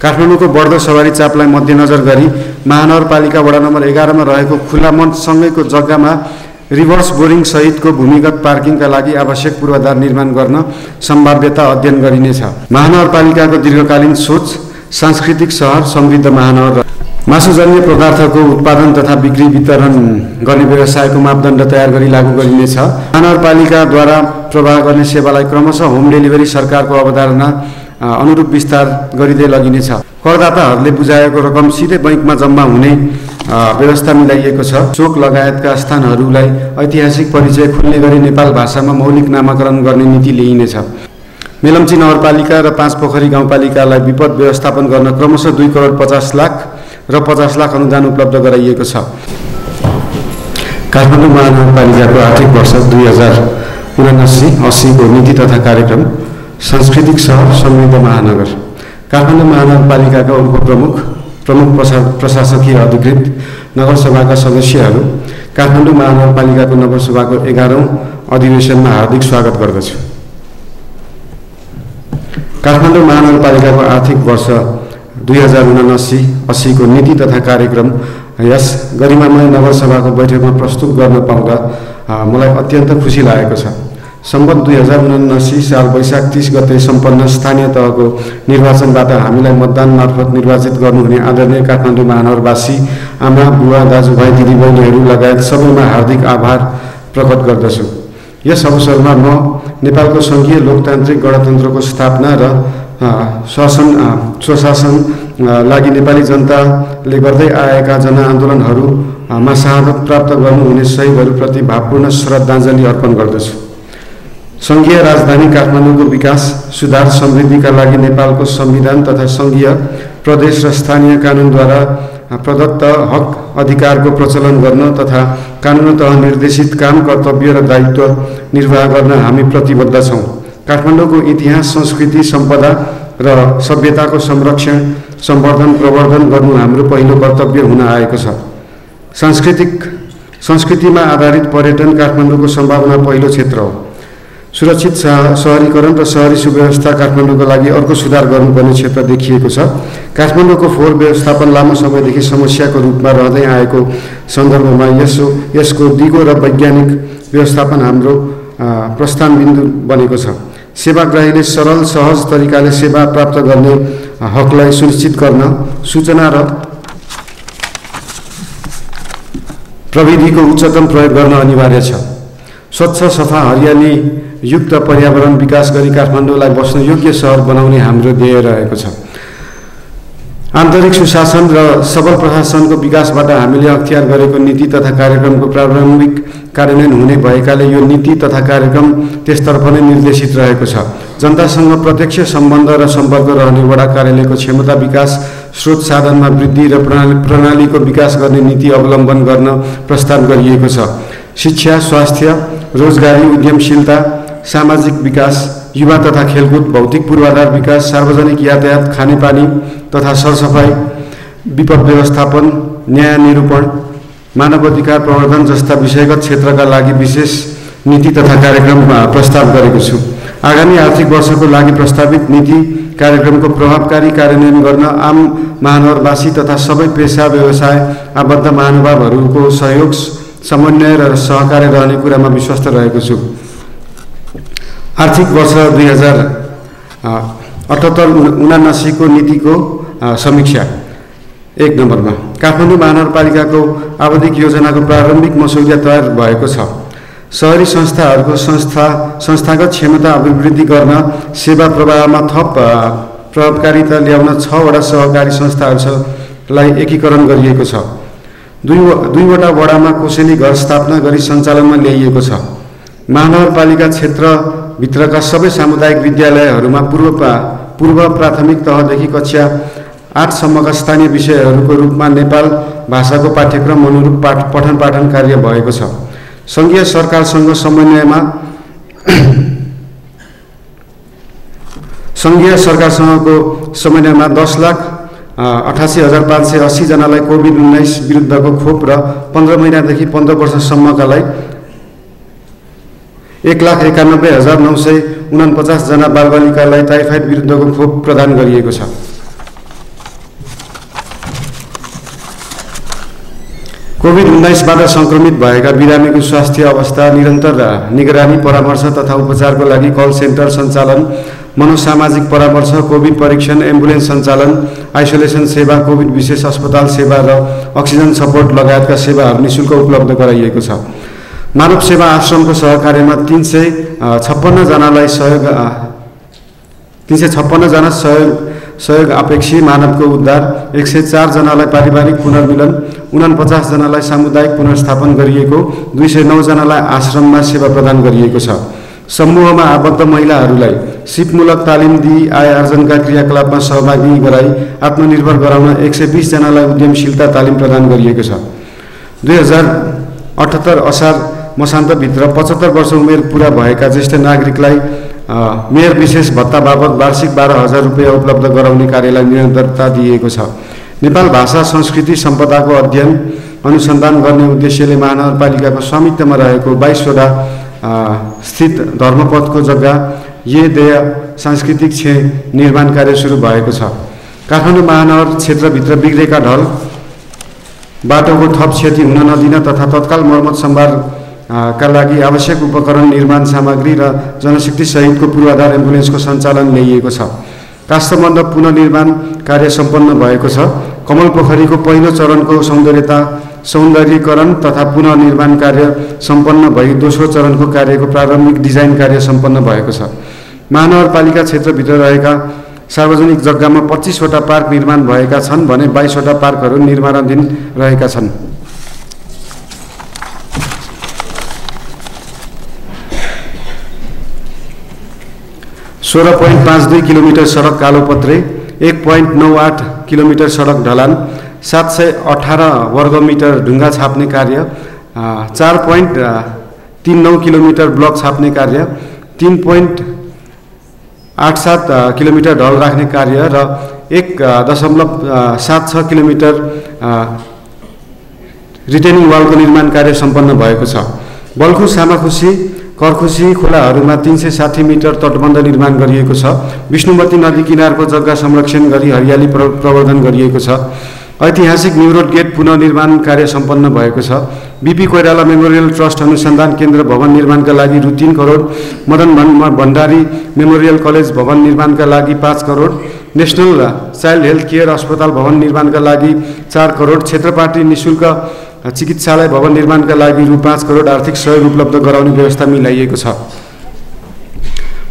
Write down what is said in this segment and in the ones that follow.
काठमाडौँको बढ्दो सवारी चापलाई मध्यनजर गरी महानगरपालिका वडा नम्बर 11 मा रहेको खुला मञ्चसँगैको जग्गामा रिभर्स बोरिङ सहितको भूमिगत पार्किङका लागि आवश्यक पूर्वाधार निर्माण गर्न सम्भाव्यता अध्ययन गरिनेछ। महानगरपालिकाको दीर्घकालीन सोच सांस्कृतिक सहर समृद्ध महानगर मासुजन्य पदार्थको उत्पादन तथा बिक्री वितरण गर्ने व्यवसायको मापदण्ड तयार गरी लागू गरिनेछ। महानगरपालिकाद्वारा प्रवाह गर्ने सेवालाई क्रमशः होम डेलिभरी सरकारको अवधारणा अनुरूप विस्तार गरिँदै लगिनेछ। करदाताहरूले बुझाएको रकम सिधै बैंकमा जम्मा हुने व्यवस्था मिलाइएको छ। चोक लगायतका स्थानहरूलाई ऐतिहासिक परिचय खुल्ने गरी नेपाल भाषामा मौलिक नामाकरण गर्ने नीति ल्याइनेछ। मेलम्ची नगरपालिका र 5 पोखरी गाउँपालिकालाई विपद व्यवस्थापन गर्न क्रमशः 2 करोड 50 लाख र 50 लाख अनुदान उपलब्ध गराइएको छ। काठमाडौँ महानगरपालिकाको आर्थिक वर्ष 2079-80 को नीति तथा कार्यक्रम सांस्कृतिक सहर समृद्ध महानगर। काठमाडौँ महानगरपालिकाका उपप्रमुख प्रमुख प्रशासकीय अधिकृत नगरसभाका सदस्यहरू काठमाडौँ महानगरपालिकाको नगरसभाको 11औं अधिवेशनमा हार्दिक स्वागत गर्दछु। काठमाडौँ महानगरपालिकाको आर्थिक वर्ष 2079-80 को नीति तथा कार्यक्रम यस गरिमामय नगरसभाको बैठकमा प्रस्तुत गर्न पाउँदा मलाई अत्यन्त खुसी लागेको छ। सम्बत 2079 साल वैशाख 30 गते सम्पन्न स्थानीय तहको निर्वाचनबाट हामीलाई मतदान मार्फत निर्वाचित गर्नुहुने आदरणीय काठमाडौँ महानगरवासी आमा बुवा दाजुभाइ दिदीबहिनीहरू लगायत सबैमा हार्दिक आभार प्रकट गर्दछु। यस अवसरमा म नेपालको संघीय लोकतान्त्रिक गणतन्त्रको स्थापना र स्वशासन लागि नेपाली जनताले गर्दै आएका जनआन्दोलनहरूमा शहादत प्राप्त गर्नुहुने शहीदहरूप्रति भावपूर्ण श्रद्धाञ्जली अर्पण गर्दछु। संघीय राजधानी काठमाडौँको विकास सुधार समृद्धिका लागि नेपालको संविधान तथा संघीय प्रदेश र स्थानीय कानुनद्वारा प्रदत्त हक अधिकारको प्रचलन गर्न तथा कानुनतः निर्देशित काम कर्तव्य र दायित्व निर्वाह गर्न हामी प्रतिबद्ध छौँ। काठमाडौँको इतिहास संस्कृति सम्पदा र सभ्यताको संरक्षण सम्वर्धन प्रवर्धन गर्नु हाम्रो पहिलो कर्तव्य हुन आएको छ। संस्कृतिमा आधारित पर्यटन काठमाडौँको सम्भावना पहिलो क्षेत्र हो। सुरक्षित शहरीकरण र शहरी सुव्यवस्था काठमाडौँको लागि अर्को सुधार गर्नुपर्ने क्षेत्र देखिएको छ। काठमाडौँको फोहोर व्यवस्थापन लामो समयदेखि समस्याको रूपमा रहँदै आएको सन्दर्भमा यसको दिगो र वैज्ञानिक व्यवस्थापन हाम्रो प्रस्थान बिन्दु बनेको छ। सेवाग्राहीले सरल सहज तरिकाले सेवा प्राप्त गर्ने हकलाई सुनिश्चित गर्न सूचना र प्रविधिको उच्चतम प्रयोग गर्न अनिवार्य छ। स्वच्छ सफा हरियाली युक्त पर्यावरण विकास गरी काठमाडौँलाई बस्न योग्य सहर बनाउने हाम्रो ध्येय रहेको छ। आन्तरिक सुशासन र सबल प्रशासनको विकासबाट हामीले अख्तियार गरेको नीति तथा कार्यक्रमको प्रारम्भिक कार्यान्वयन हुने भएकाले यो नीति तथा कार्यक्रम त्यसतर्फ नै निर्देशित रहेको छ। जनतासँग प्रत्यक्ष सम्बन्ध र सम्पर्क रहने वडा कार्यालयको क्षमता विकास स्रोत साधनमा वृद्धि र प्रणालीको विकास गर्ने नीति अवलम्बन गर्न प्रस्ताव गरिएको छ। शिक्षा स्वास्थ्य रोजगारी उद्यमशीलता सामाजिक विकास युवा तथा खेलकुद भौतिक पूर्वाधार विकास सार्वजनिक यातायात खानेपानी तथा सरसफाई विपद व्यवस्थापन न्याय निरूपण मानव अधिकार प्रवर्धन जस्ता विषयगत क्षेत्रका लागि विशेष नीति तथा कार्यक्रम प्रस्ताव गरेको छु। आगामी आर्थिक वर्षको लागि प्रस्तावित नीति कार्यक्रमको प्रभावकारी कार्यान्वयन गर्न आम महानगरवासी तथा सबै पेशा व्यवसाय आबद्ध महानुभावहरूको सहयोग समन्वय र सहकार्य रहने कुरामा विश्वस्त रहेको छु। आर्थिक वर्ष 2078-79 को नीतिको समीक्षा 1 नम्बरमा काठमाडौँ महानगरपालिकाको आवधिक योजनाको प्रारम्भिक मसौदा तयार भएको छ। शहरी संस्थाहरूको संस्थागत क्षमता अभिवृद्धि गर्न सेवा प्रवाहमा थप प्रभावकारिता ल्याउन 6 वटा सहकारी संस्थाहरूलाई एकीकरण गरिएको छ। 2 वटा वडामा कोसेली घर स्थापना गरी सञ्चालनमा ल्याइएको छ। महानगरपालिका क्षेत्रभित्रका सबै सामुदायिक विद्यालयहरूमा पूर्व प्राथमिक तहदेखि कक्षा 8 सम्मका स्थानीय विषयहरूको रूपमा नेपाल भाषाको पाठ्यक्रम अनुरूप पठन पाठन कार्य भएको छ। संघीय सरकारसँग समन्वयमा संघीय सरकारसँगको समन्वयमा 10,88,580 जनालाई कोभिड-19 विरुद्धको खोप र 15 महिनादेखि 15 वर्षसम्मकालाई 1,91,949 जना बालबालिकालाई टाइफाइड विरुद्धको खोप प्रदान गरिएको छ। कोभिड-19बाट सङ्क्रमित भएका बिरामीको स्वास्थ्य अवस्था निरन्तर निगरानी, परामर्श तथा उपचारको लागि कल सेन्टर सञ्चालन, मनोसामाजिक परामर्श, कोभिड परीक्षण, एम्बुलेन्स सञ्चालन, आइसोलेसन सेवा, कोभिड विशेष अस्पताल सेवा र अक्सिजन सपोर्ट लगायतका सेवाहरू निःशुल्क उपलब्ध गराइएको छ। मानव सेवा आश्रमको सहकार्यमा 356 जना सहयोग अपेक्षी मानवको उद्धार, 104 जनालाई पारिवारिक पुनर्मिलन, 49 जनालाई सामुदायिक पुनर्स्थापन गरिएको, 209 जनालाई आश्रममा सेवा प्रदान गरिएको छ। समूहमा आबद्ध महिलाहरूलाई सिपमूलक तालिम दिई आय आर्जनका क्रियाकलापमा सहभागी गराई आत्मनिर्भर गराउन 120 जनालाई उद्यमशीलता तालिम प्रदान गरिएको छ। 2078 असार मसान्तभित्र 75 वर्ष उमेर पुरा भएका ज्येष्ठ नागरिकलाई मेयर विशेष भत्ता बाबत वार्षिक 12,000 रुपियाँ उपलब्ध गराउने कार्यलाई निरन्तरता दिएको छ। नेपाल भाषा संस्कृति सम्पदाको अध्ययन अनुसन्धान गर्ने उद्देश्यले महानगरपालिकाको स्वामित्वमा रहेको 22वटा स्थित धर्मपथको जग्गा देय सांस्कृतिक क्षेत्र निर्माण कार्य सुरु भएको छ। काठमाडौँ महानगर क्षेत्रभित्र बिग्रेका ढल बाटोको थप क्षति हुन नदिन तथा तत्काल मर्मत सम्भार का लागि आवश्यक उपकरण, निर्माण सामग्री र जनशक्ति सहितको पूर्वाधार एम्बुलेन्सको सञ्चालन ल्याइएको छ। काष्ठमण्डप पुनर्निर्माण कार्य सम्पन्न भएको छ। कमल पोखरीको पहिलो चरणको सौन्दर्यीकरण तथा पुनर्निर्माण कार्य सम्पन्न भई दोस्रो चरणको कार्यको प्रारम्भिक डिजाइन कार्य सम्पन्न भएको छ। महानगरपालिका क्षेत्रभित्र रहेका सार्वजनिक जग्गामा 25वटा पार्क निर्माण भएका छन् भने 22वटा पार्कहरू निर्माणाधीन रहेका छन्। सोह्र 12.52 किलोमिटर सडक कालोपत्रे, 1.98 किलोमिटर सडक ढलान, 718 वर्गमिटर ढुङ्गा छाप्ने कार्य, 4.39 किलोमिटर ब्लक छाप्ने कार्य, 3.87 किलोमिटर ढल राख्ने कार्य र 1.76 किलोमिटर रिटेनिङ वालको निर्माण कार्य सम्पन्न भएको छ। बल्खु, सामाखुसी, करखुसी खोलाहरूमा 360 मिटर तटबन्ध निर्माण गरिएको छ। विष्णुमती नदी किनारको जग्गा संरक्षण गरी हरियाली प्रवर्धन गरिएको छ। ऐतिहासिक न्यू रोड गेट पुनर्निर्माण कार्य सम्पन्न भएको छ। बीपी कोइराला मेमोरियल ट्रस्ट अनुसन्धान केन्द्र भवन निर्माणका लागि रु 3 करोड, मदन भण्डारी मेमोरियल कलेज भवन निर्माणका लागि 5 crore, national child health care अस्पताल भवन निर्माणका लागि 4 करोड, क्षेत्रपाटी निःशुल्क चिकित्सालय भवन निर्माणका लागि रु 5 करोड आर्थिक सहयोग उपलब्ध गराउने व्यवस्था मिलाइएको छ।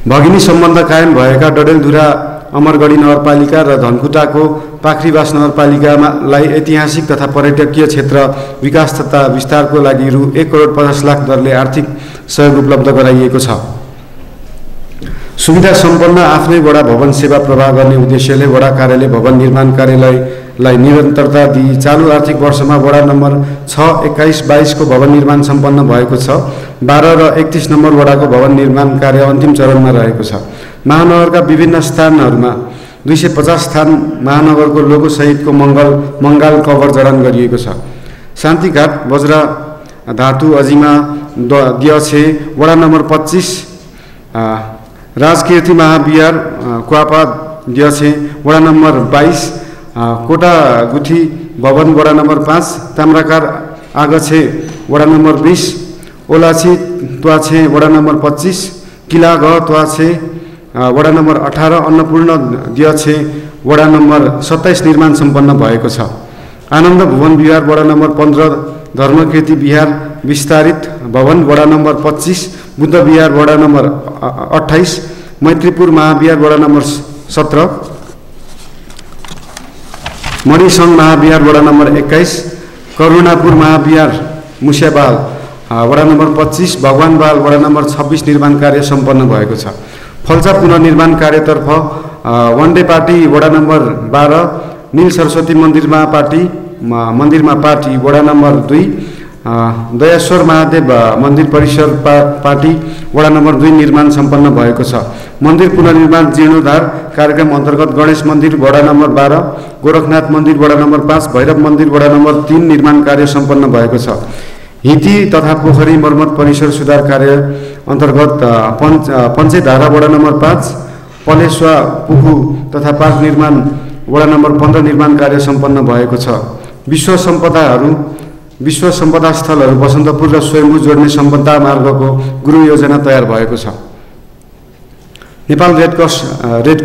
भगिनी सम्बन्ध कायम भएका डडेलधुरा अमरगढी नगरपालिका र धनकुटाको पाखरीबास नगरपालिकालाई ऐतिहासिक तथा पर्यटकीय क्षेत्र विकास तथा विस्तारको लागि रु 1 करोड 50 लाख दरले आर्थिक सहयोग उपलब्ध गराइएको छ। सुविधा सम्पन्न आफ्नै वडा भवन सेवा प्रवाह गर्ने उद्देश्यले वडा कार्यालय भवन निर्माण कार्यालयलाई निरन्तरता दिई चालु आर्थिक वर्षमा वडा नम्बर 6, 21, 22 को भवन निर्माण सम्पन्न भएको छ। 12 र 31 नम्बर वडाको भवन निर्माण कार्य अन्तिम चरणमा रहेको छ। महानगरका विभिन्न स्थानहरूमा 250 स्थान महानगरको लोगो सहितको मङ्गाल कभर जडान गरिएको छ। शान्तिघाट, बज्रा धातु, अजिमा, दियछे, वडा नम्बर 25, राजकीर्ति महाविहार, क्वापा, दियछे, वडा नम्बर 22, कोटागुठी भवन वडा नम्बर 5, ताम्राकार आगछे वडा नम्बर 20, ओलाछी त्वाछे वडा नम्बर 25, किलाघ त्वाछे वडा नम्बर 18, अन्नपूर्ण दियछे वडा नम्बर 27 निर्माण सम्पन्न भएको छ। आनन्द भुवन विहार वडा नम्बर 15, धर्मकीर्ति विहार विस्तारित भवन वडा नम्बर 25, बुद्ध विहार वडा नम्बर 28, मैत्रीपुर महाविहार वडा नम्बर 17, मणिसङ्घ महाविहार वडा नम्बर 21, करुणापुर महाविहार मुस्याबाल वडा नम्बर 25, भगवानबाल वडा नम्बर 26 निर्माण कार्य सम्पन्न भएको छ। फल्सा पुनर्निर्माण कार्यतर्फ वनडे पार्टी वडा नम्बर 12, नील सरस्वती मन्दिरमा पार्टी वडा नम्बर 2, दयाश्वर महादेव मन्दिर परिसर पार्टी वडा नम्बर 2 निर्माण सम्पन्न भएको छ। मन्दिर पुनर्निर्माण जीर्णोद्धार कार्यक्रम अन्तर्गत गणेश मन्दिर वडा नम्बर 12, गोरखनाथ मन्दिर वडा नम्बर 5, भैरव मन्दिर वडा नम्बर 3 निर्माण कार्य सम्पन्न भएको छ। हिती तथा पोखरी मर्मत परिसर सुधार कार्य अन्तर्गत पञ्चेधारा वडा नम्बर 5, पलेश्वा पुखु तथा पार्क निर्माण वडा नम्बर 15 निर्माण कार्य सम्पन्न भएको छ। विश्व सम्पदाहरू विश्व सम्पदा स्थलहरू बसन्तपुर र स्वयम्भू जोड्ने सम्पदा मार्गको गुरु योजना तयार भएको छ। नेपाल रेड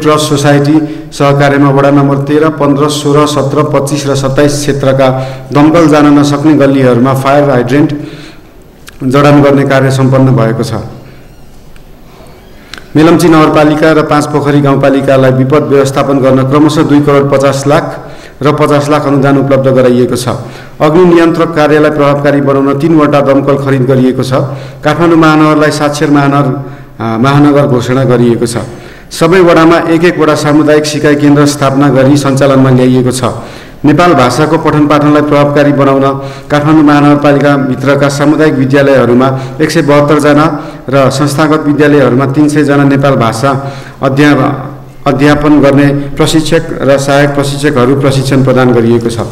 क्रस सोसाइटी सहकार्यमा वडा नम्बर 13, 15, 16, 17, 25 र 27 क्षेत्रका दमकल जान नसक्ने गल्लीहरूमा फायर हाइड्रेन्ट जडान गर्ने कार्य सम्पन्न भएको छ। मेलम्ची नगरपालिका र 5 पोखरी गाउँपालिकालाई विपद व्यवस्थापन गर्न क्रमशः 2 करोड 50 लाख र 50 लाख अनुदान उपलब्ध गराइएको छ। अग्नि नियन्त्रक कार्यलाई प्रभावकारी बनाउन 3 वटा दमकल खरिद गरिएको छ। काठमाडौँ महानगरलाई साक्षर महानगर घोषणा गरिएको छ। सबै वडामा एक वटा सामुदायिक सिकाइ केन्द्र स्थापना गरी सञ्चालनमा ल्याइएको छ। नेपाल भाषाको पठन पाठनलाई प्रभावकारी बनाउन काठमाडौँ महानगरपालिकाभित्रका सामुदायिक विद्यालयहरूमा 172 जना र संस्थागत विद्यालयहरूमा 300 जना नेपाल भाषा अध्यापन गर्ने प्रशिक्षक र सहायक प्रशिक्षकहरू प्रशिक्षण प्रदान गरिएको छ।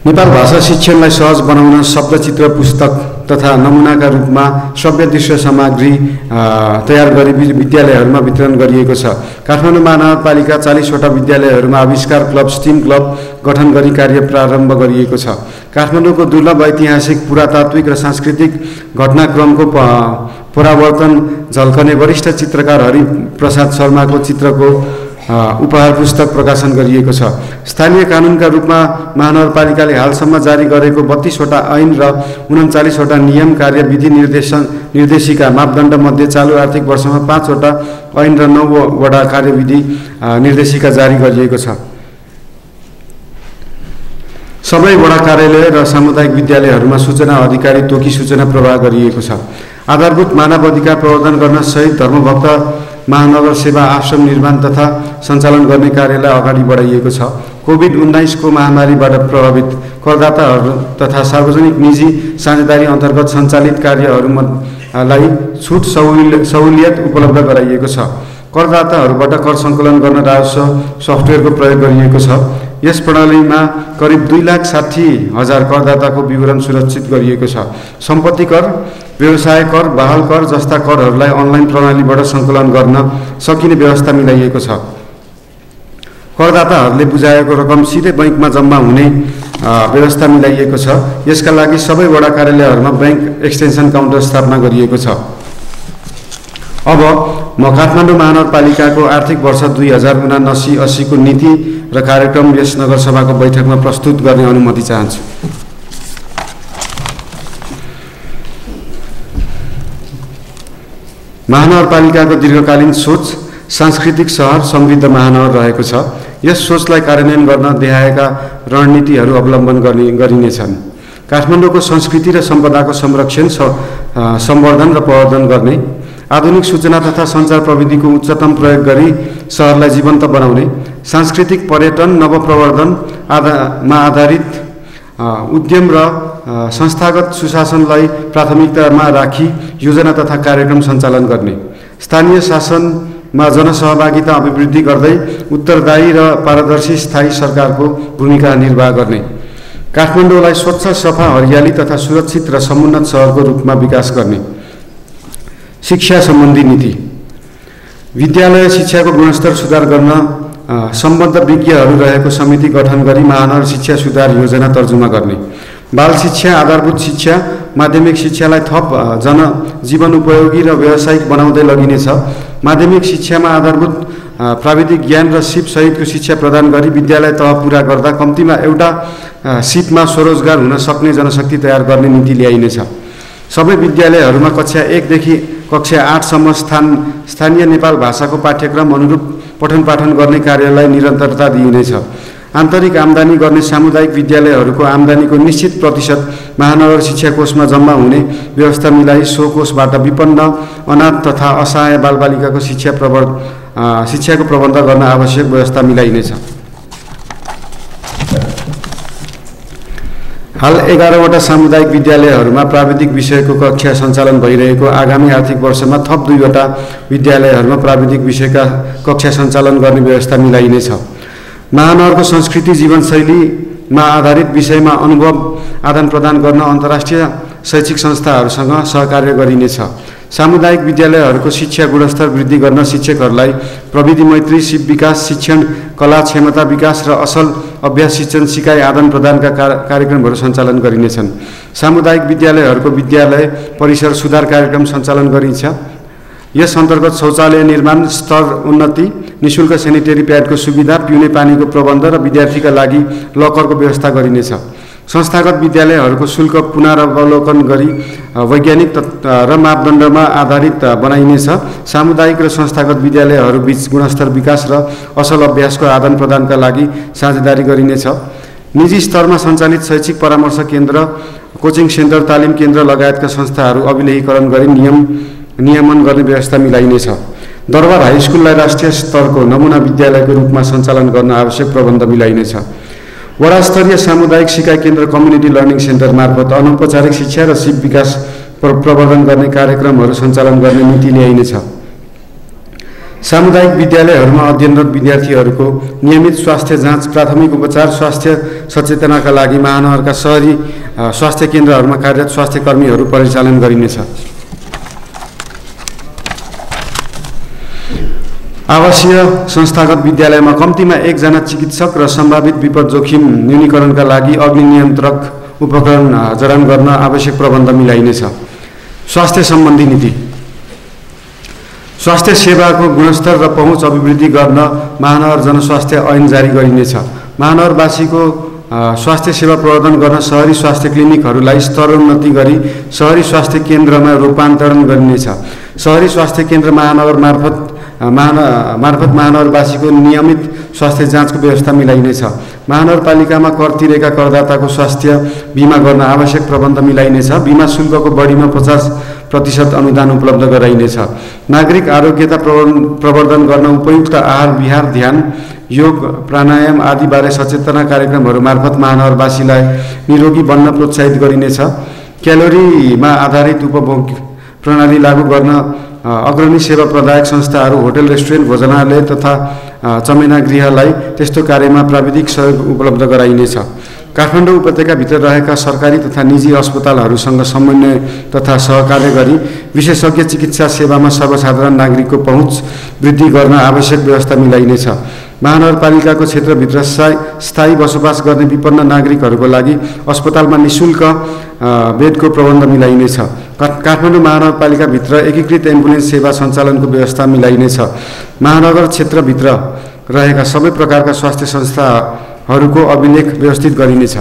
नेपाल भाषा शिक्षणलाई सहज बनाउन शब्दचित्र पुस्तक तथा नमुनाका रूपमा श्रव्य दृश्य सामग्री तयार गरी विद्यालयहरूमा वितरण गरिएको छ। काठमाडौँ महानगरपालिका 40 वटा विद्यालयहरूमा आविष्कार क्लब, स्टिम क्लब गठन गरी कार्य प्रारम्भ गरिएको छ। काठमाडौँको दुर्लभ ऐतिहासिक, पुरातात्विक र सांस्कृतिक घटनाक्रमको परावर्तन झल्कने वरिष्ठ चित्रकार हरिप्रसाद शर्माको चित्रको उपहार पुस्तक प्रकाशन गरिएको छ। स्थानीय कानुनका रूपमा महानगरपालिकाले हालसम्म जारी गरेको 32 वटा ऐन र 39 वटा नियम, कार्यविधि निर्देशिका मापदण्ड मध्ये चालु आर्थिक वर्षमा 5 वटा ऐन र 9 वटा कार्यविधि निर्देशिका जारी गरिएको छ। सबै वडा कार्यालय र सामुदायिक विद्यालयहरूमा सूचना अधिकारी तोकी सूचना प्रवाह गरिएको छ। आधारभूत मानव अधिकार प्रवर्धन गर्न सहित धर्मभक्त महानगर सेवा आश्रम निर्माण तथा सञ्चालन गर्ने कार्यलाई अगाडि बढाइएको छ। कोभिड-19 को महामारीबाट प्रभावित करदाताहरू तथा सार्वजनिक निजी साझेदारी अन्तर्गत सञ्चालित कार्यहरूलाई छुट सहुलियत उपलब्ध गराइएको छ। करदाताहरूबाट कर सङ्कलन गर्न राजस्व सफ्टवेयरको प्रयोग गरिएको छ। यस प्रणालीमा करिब 2,60,000 करदाताको विवरण सुरक्षित गरिएको छ। सम्पत्ति कर, व्यवसाय कर, बहाल कर जस्ता करहरूलाई अनलाइन प्रणालीबाट सङ्कलन गर्न सकिने व्यवस्था मिलाइएको छ। करदाताहरूले बुझाएको रकम सिधै बैंकमा जम्मा हुने व्यवस्था मिलाइएको छ। यसका लागि सबै वडा कार्यालयहरूमा बैंक एक्सटेन्सन काउन्टर स्थापना गरिएको छ। अब म काठमाडौँ महानगरपालिकाको आर्थिक वर्ष 2079-80 को नीति र कार्यक्रम यस नगरसभाको बैठकमा प्रस्तुत गर्ने अनुमति चाहन्छु। महानगरपालिकाको दीर्घकालीन सोच सांस्कृतिक सहर, समृद्ध महानगर रहेको छ। यस सोचलाई कार्यान्वयन गर्न देखाएका रणनीतिहरू अवलम्बन गरिनेछन्। काठमाडौँको संस्कृति र सम्पदाको संरक्षण, सम्वर्धन र प्रवर्धन गर्ने, आधुनिक सूचना तथा सञ्चार प्रविधिको उच्चतम प्रयोग गरी सहरलाई जीवन्त बनाउने, सांस्कृतिक पर्यटन, नवप्रवर्धनमा आधारित उद्यम र संस्थागत सुशासनलाई प्राथमिकतामा राखी योजना तथा कार्यक्रम सञ्चालन गर्ने, स्थानीय शासनमा जनसहभागिता अभिवृद्धि गर्दै उत्तरदायी र पारदर्शी स्थायी सरकारको भूमिका निर्वाह गर्ने, काठमाडौँलाई स्वच्छ, सफा, हरियाली तथा सुरक्षित र समुन्नत सहरको रूपमा विकास गर्ने। शिक्षा सम्बन्धी नीति, विद्यालय शिक्षाको गुणस्तर सुधार गर्न सम्बद्ध विज्ञहरू रहेको समिति गठन गरी महानगर शिक्षा सुधार योजना तर्जुमा गर्ने, बाल शिक्षा, आधारभूत शिक्षा, माध्यमिक शिक्षालाई थप जीवन उपयोगी र व्यावसायिक बनाउँदै लगिनेछ। माध्यमिक शिक्षामा आधारभूत प्राविधिक ज्ञान र सिप सहितको शिक्षा प्रदान गरी विद्यालय तह पुरा गर्दा कम्तीमा एउटा सिपमा स्वरोजगार हुन सक्ने जनशक्ति तयार गर्ने नीति ल्याइनेछ। सबै विद्यालयहरूमा कक्षा 1 देखि कक्षा 8 सम्म स्थानीय नेपाल भाषाको पाठ्यक्रम अनुरूप पठन पाठन गर्ने कार्यलाई निरन्तरता दिइनेछ। आन्तरिक आम्दानी गर्ने सामुदायिक विद्यालयहरूको आम्दानीको निश्चित प्रतिशत महानगर शिक्षा कोषमा जम्मा हुने व्यवस्था मिलाई सो कोषबाट विपन्न, अनाथ तथा असहाय बालबालिकाको शिक्षाको प्रबन्ध गर्न आवश्यक व्यवस्था मिलाइनेछ। हाल 11 वटा सामुदायिक विद्यालयहरूमा प्राविधिक विषयको कक्षा सञ्चालन भइरहेको आगामी आर्थिक वर्षमा थप 2 वटा विद्यालयहरूमा प्राविधिक विषयका कक्षा सञ्चालन गर्ने व्यवस्था मिलाइनेछ। महानगरको संस्कृति जीवनशैलीमा आधारित विषयमा अनुभव आदान प्रदान गर्न अन्तर्राष्ट्रिय शैक्षिक संस्थाहरूसँग सहकार्य गरिनेछ। सामुदायिक विद्यालयहरूको शिक्षा गुणस्तर वृद्धि गर्न शिक्षकहरूलाई प्रविधि मैत्री, सिप विकास शिक्षण, कला क्षमता विकास र असल अभ्यास शिक्षण सिकाइ आदान प्रदानका कार्यक्रमहरू सञ्चालन गरिनेछन्। सामुदायिक विद्यालयहरूको विद्यालय परिसर सुधार कार्यक्रम सञ्चालन गरिन्छ। यस अन्तर्गत शौचालय निर्माण, स्तर उन्नति, निःशुल्क सेनिटरी प्याडको सुविधा, पिउने पानीको प्रबन्ध र विद्यार्थीका लागि लकरको व्यवस्था गरिनेछ। संस्थागत विद्यालयहरूको शुल्क पुनरावलोकन गरी वैज्ञानिक र मापदण्डमा आधारित बनाइनेछ। सामुदायिक र संस्थागत विद्यालयहरूबीच गुणस्तर विकास र असल अभ्यासको आदान प्रदानका लागि साझेदारी गरिनेछ। निजी स्तरमा सञ्चालित शैक्षिक परामर्श केन्द्र, कोचिङ सेन्टर, तालिम केन्द्र लगायतका संस्थाहरू अभिलेखीकरण गरी नियमन गर्ने व्यवस्था मिलाइनेछ। दरबार हाई स्कुललाई राष्ट्रिय स्तरको नमुना विद्यालयको रूपमा सञ्चालन गर्न आवश्यक प्रबन्ध मिलाइनेछ। वडा स्तरीय सामुदायिक सिकाइ केन्द्र, कम्युनिटी लर्निङ सेन्टर मार्फत अनौपचारिक शिक्षा र सिप विकास प्रवर्धन गर्ने कार्यक्रमहरू सञ्चालन गर्ने नीति ल्याइनेछ। सामुदायिक विद्यालयहरूमा अध्ययनरत विद्यार्थीहरूको नियमित स्वास्थ्य जाँच, प्राथमिक उपचार, स्वास्थ्य सचेतनाका लागि महानगरका शहरी स्वास्थ्य केन्द्रहरूमा कार्यरत स्वास्थ्य कर्मीहरू परिचालन गरिनेछ। आवासीय संस्थागत विद्यालयमा कम्तीमा 1 जना चिकित्सक र सम्भावित विपद जोखिम न्यूनीकरणका लागि अग्नि नियन्त्रक उपकरण जडान गर्न आवश्यक प्रबन्ध मिलाइनेछ। स्वास्थ्य सम्बन्धी नीति। स्वास्थ्य सेवाको गुणस्तर र पहुँच अभिवृद्धि गर्न महानगर जनस्वास्थ्य ऐन जारी गरिनेछ। महानगरवासीको स्वास्थ्य सेवा प्रवर्धन गर्न शहरी स्वास्थ्य क्लिनिकहरूलाई स्तरोन्नति गरी शहरी स्वास्थ्य केन्द्रमा रूपान्तरण गरिनेछ। शहरी स्वास्थ्य केन्द्र मार्फत महानगरवासीको नियमित स्वास्थ्य जाँचको व्यवस्था मिलाइनेछ। महानगरपालिकामा कर तिरेका करदाताको स्वास्थ्य बिमा गर्न आवश्यक प्रबन्ध मिलाइनेछ। बिमा शुल्कको बढीमा 50% अनुदान उपलब्ध गराइनेछ। नागरिक आरोग्यता प्रवर्धन गर्न उपयुक्त आहार विहार, ध्यान, योग, प्राणायाम आदिबारे सचेतना कार्यक्रमहरू मार्फत महानगरवासीलाई निरोगी बन्न प्रोत्साहित गरिनेछ। क्यालोरीमा आधारित उपभोग प्रणाली लागू गर्न अग्रणी सेवा प्रदायक संस्थाहरू, होटल, रेस्टुरेन्ट, भोजनालय तथा चमेना गृहलाई त्यस्तो कार्यमा प्राविधिक सहयोग उपलब्ध गराइनेछ। काठमाडौँ उपत्यकाभित्र रहेका सरकारी तथा निजी अस्पतालहरूसँग समन्वय तथा सहकार्य गरी विशेषज्ञ चिकित्सा सेवामा सर्वसाधारण नागरिकको पहुँच वृद्धि गर्न आवश्यक व्यवस्था मिलाइनेछ। महानगरपालिकाको क्षेत्रभित्र स्थायी बसोबास गर्ने विपन्न नागरिकहरूको लागि अस्पतालमा निःशुल्क बेडको प्रबन्ध मिलाइनेछ। काठमाडौँ महानगरपालिकाभित्र एकीकृत एम्बुलेन्स सेवा सञ्चालनको व्यवस्था मिलाइनेछ। महानगर क्षेत्रभित्र रहेका सबै प्रकारका स्वास्थ्य संस्थाहरूको अभिलेख व्यवस्थित गरिनेछ।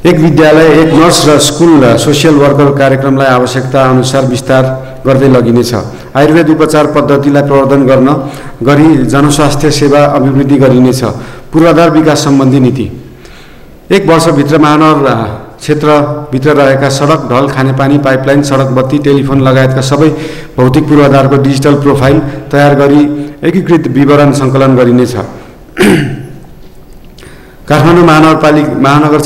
एक विद्यालय, एक नर्स र स्कुल सोसियल वर्कर कार्यक्रमलाई आवश्यकता अनुसार विस्तार गर्दै लगिनेछ। आयुर्वेद उपचार पद्धतिलाई प्रवर्धन गर्न गरी जनस्वास्थ्य सेवा अभिवृद्धि गरिनेछ। पूर्वाधार विकास सम्बन्धी नीति। 1 वर्षभित्र महानगर क्षेत्रभित्र रहेका सडक, ढल, खानेपानी, पाइपलाइन, सडक बत्ती, टेलिफोन लगायतका सबै भौतिक पूर्वाधारको डिजिटल प्रोफाइल तयार गरी एकीकृत विवरण सङ्कलन गरिनेछ। काठमाडौँ महानगर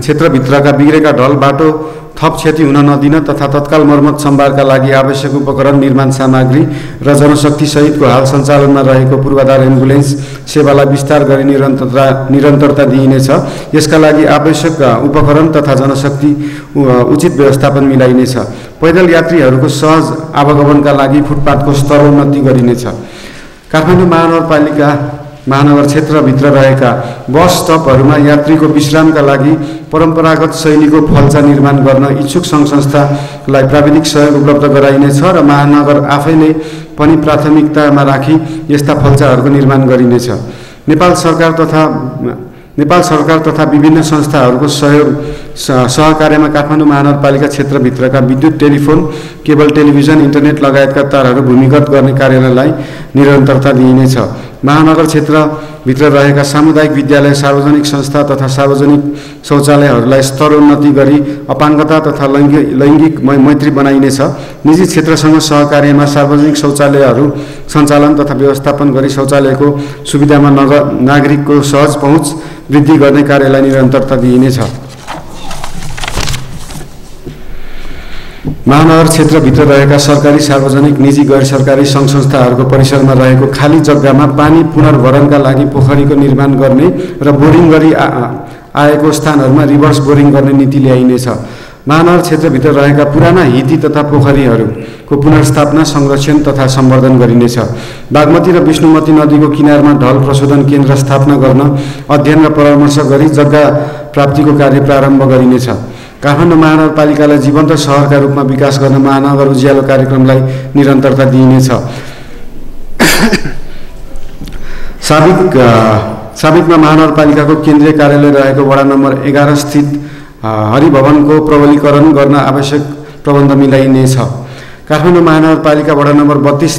क्षेत्रभित्रका बिग्रेका ढल, बाटो थप क्षति हुन नदिन तथा तत्काल मर्मत सम्भारका लागि आवश्यक उपकरण, निर्माण सामग्री र जनशक्ति सहितको हाल सञ्चालनमा रहेको पूर्वाधार एम्बुलेन्स सेवालाई विस्तार गरी निरन्तरता दिइनेछ। यसका लागि आवश्यक उपकरण तथा जनशक्ति उचित व्यवस्थापन मिलाइनेछ। पैदल यात्रीहरूको सहज आवागमनका लागि फुटपाथको स्तरोन्नति गरिनेछ। काठमाडौँ महानगर क्षेत्रभित्र रहेका बस स्टपहरूमा यात्रीको विश्रामका लागि परम्परागत शैलीको फल्चा निर्माण गर्न इच्छुक सङ्घ संस्थालाई प्राविधिक सहयोग उपलब्ध गराइनेछ र महानगर आफैले पनि प्राथमिकतामा राखी यस्ता फल्चाहरूको निर्माण गरिनेछ। नेपाल सरकार तथा विभिन्न संस्थाहरूको सहकार्यमा काठमाडौँ महानगरपालिका क्षेत्रभित्रका विद्युत, टेलिफोन, केबल टेलिभिजन, इन्टरनेट लगायतका तारहरू भूमिगत गर्ने कार्यलाई निरन्तरता दिइनेछ। महानगर क्षेत्रभित्र रहेका सामुदायिक विद्यालय, सार्वजनिक संस्था तथा सार्वजनिक शौचालयहरूलाई स्तरोन्नति गरी अपाङ्गता तथा लैङ्गिक मैत्री बनाइनेछ। निजी क्षेत्रसँग सहकार्यमा सार्वजनिक शौचालयहरू सञ्चालन तथा व्यवस्थापन गरी शौचालयको सुविधामा नागरिकको सहज पहुँच वृद्धि गर्ने कार्यलाई निरन्तरता दिइनेछ। महानगर क्षेत्रभित्र रहेका सरकारी, सार्वजनिक, निजी, गैर सरकारी सङ्घ संस्थाहरूको परिसरमा रहेको खाली जग्गामा पानी पुनर्भरणका लागि पोखरीको निर्माण गर्ने र बोरिङ गरी आएको स्थानहरूमा रिभर्स बोरिङ गर्ने नीति ल्याइनेछ। महानगर क्षेत्रभित्र रहेका पुराना हिती तथा पोखरीहरूको पुनर्स्थापना, संरक्षण तथा सम्वर्धन गरिनेछ। बागमती र विष्णुमती नदीको किनारमा ढल प्रशोधन केन्द्र स्थापना गर्न अध्ययन र परामर्श गरी जग्गा प्राप्तिको कार्य प्रारम्भ गरिनेछ। काठमाडौँ महानगरपालिकालाई जीवन्त सहरका रूपमा विकास गर्न महानगर उज्यालो कार्यक्रमलाई निरन्तरता दिइनेछ। साबिकमा महानगरपालिकाको केन्द्रीय कार्यालय रहेको वडा नम्बर 11 स्थित हरिभवनको प्रबलीकरण गर्न आवश्यक प्रबन्ध मिलाइनेछ। काठमाडौँ महानगरपालिका वडा नम्बर 32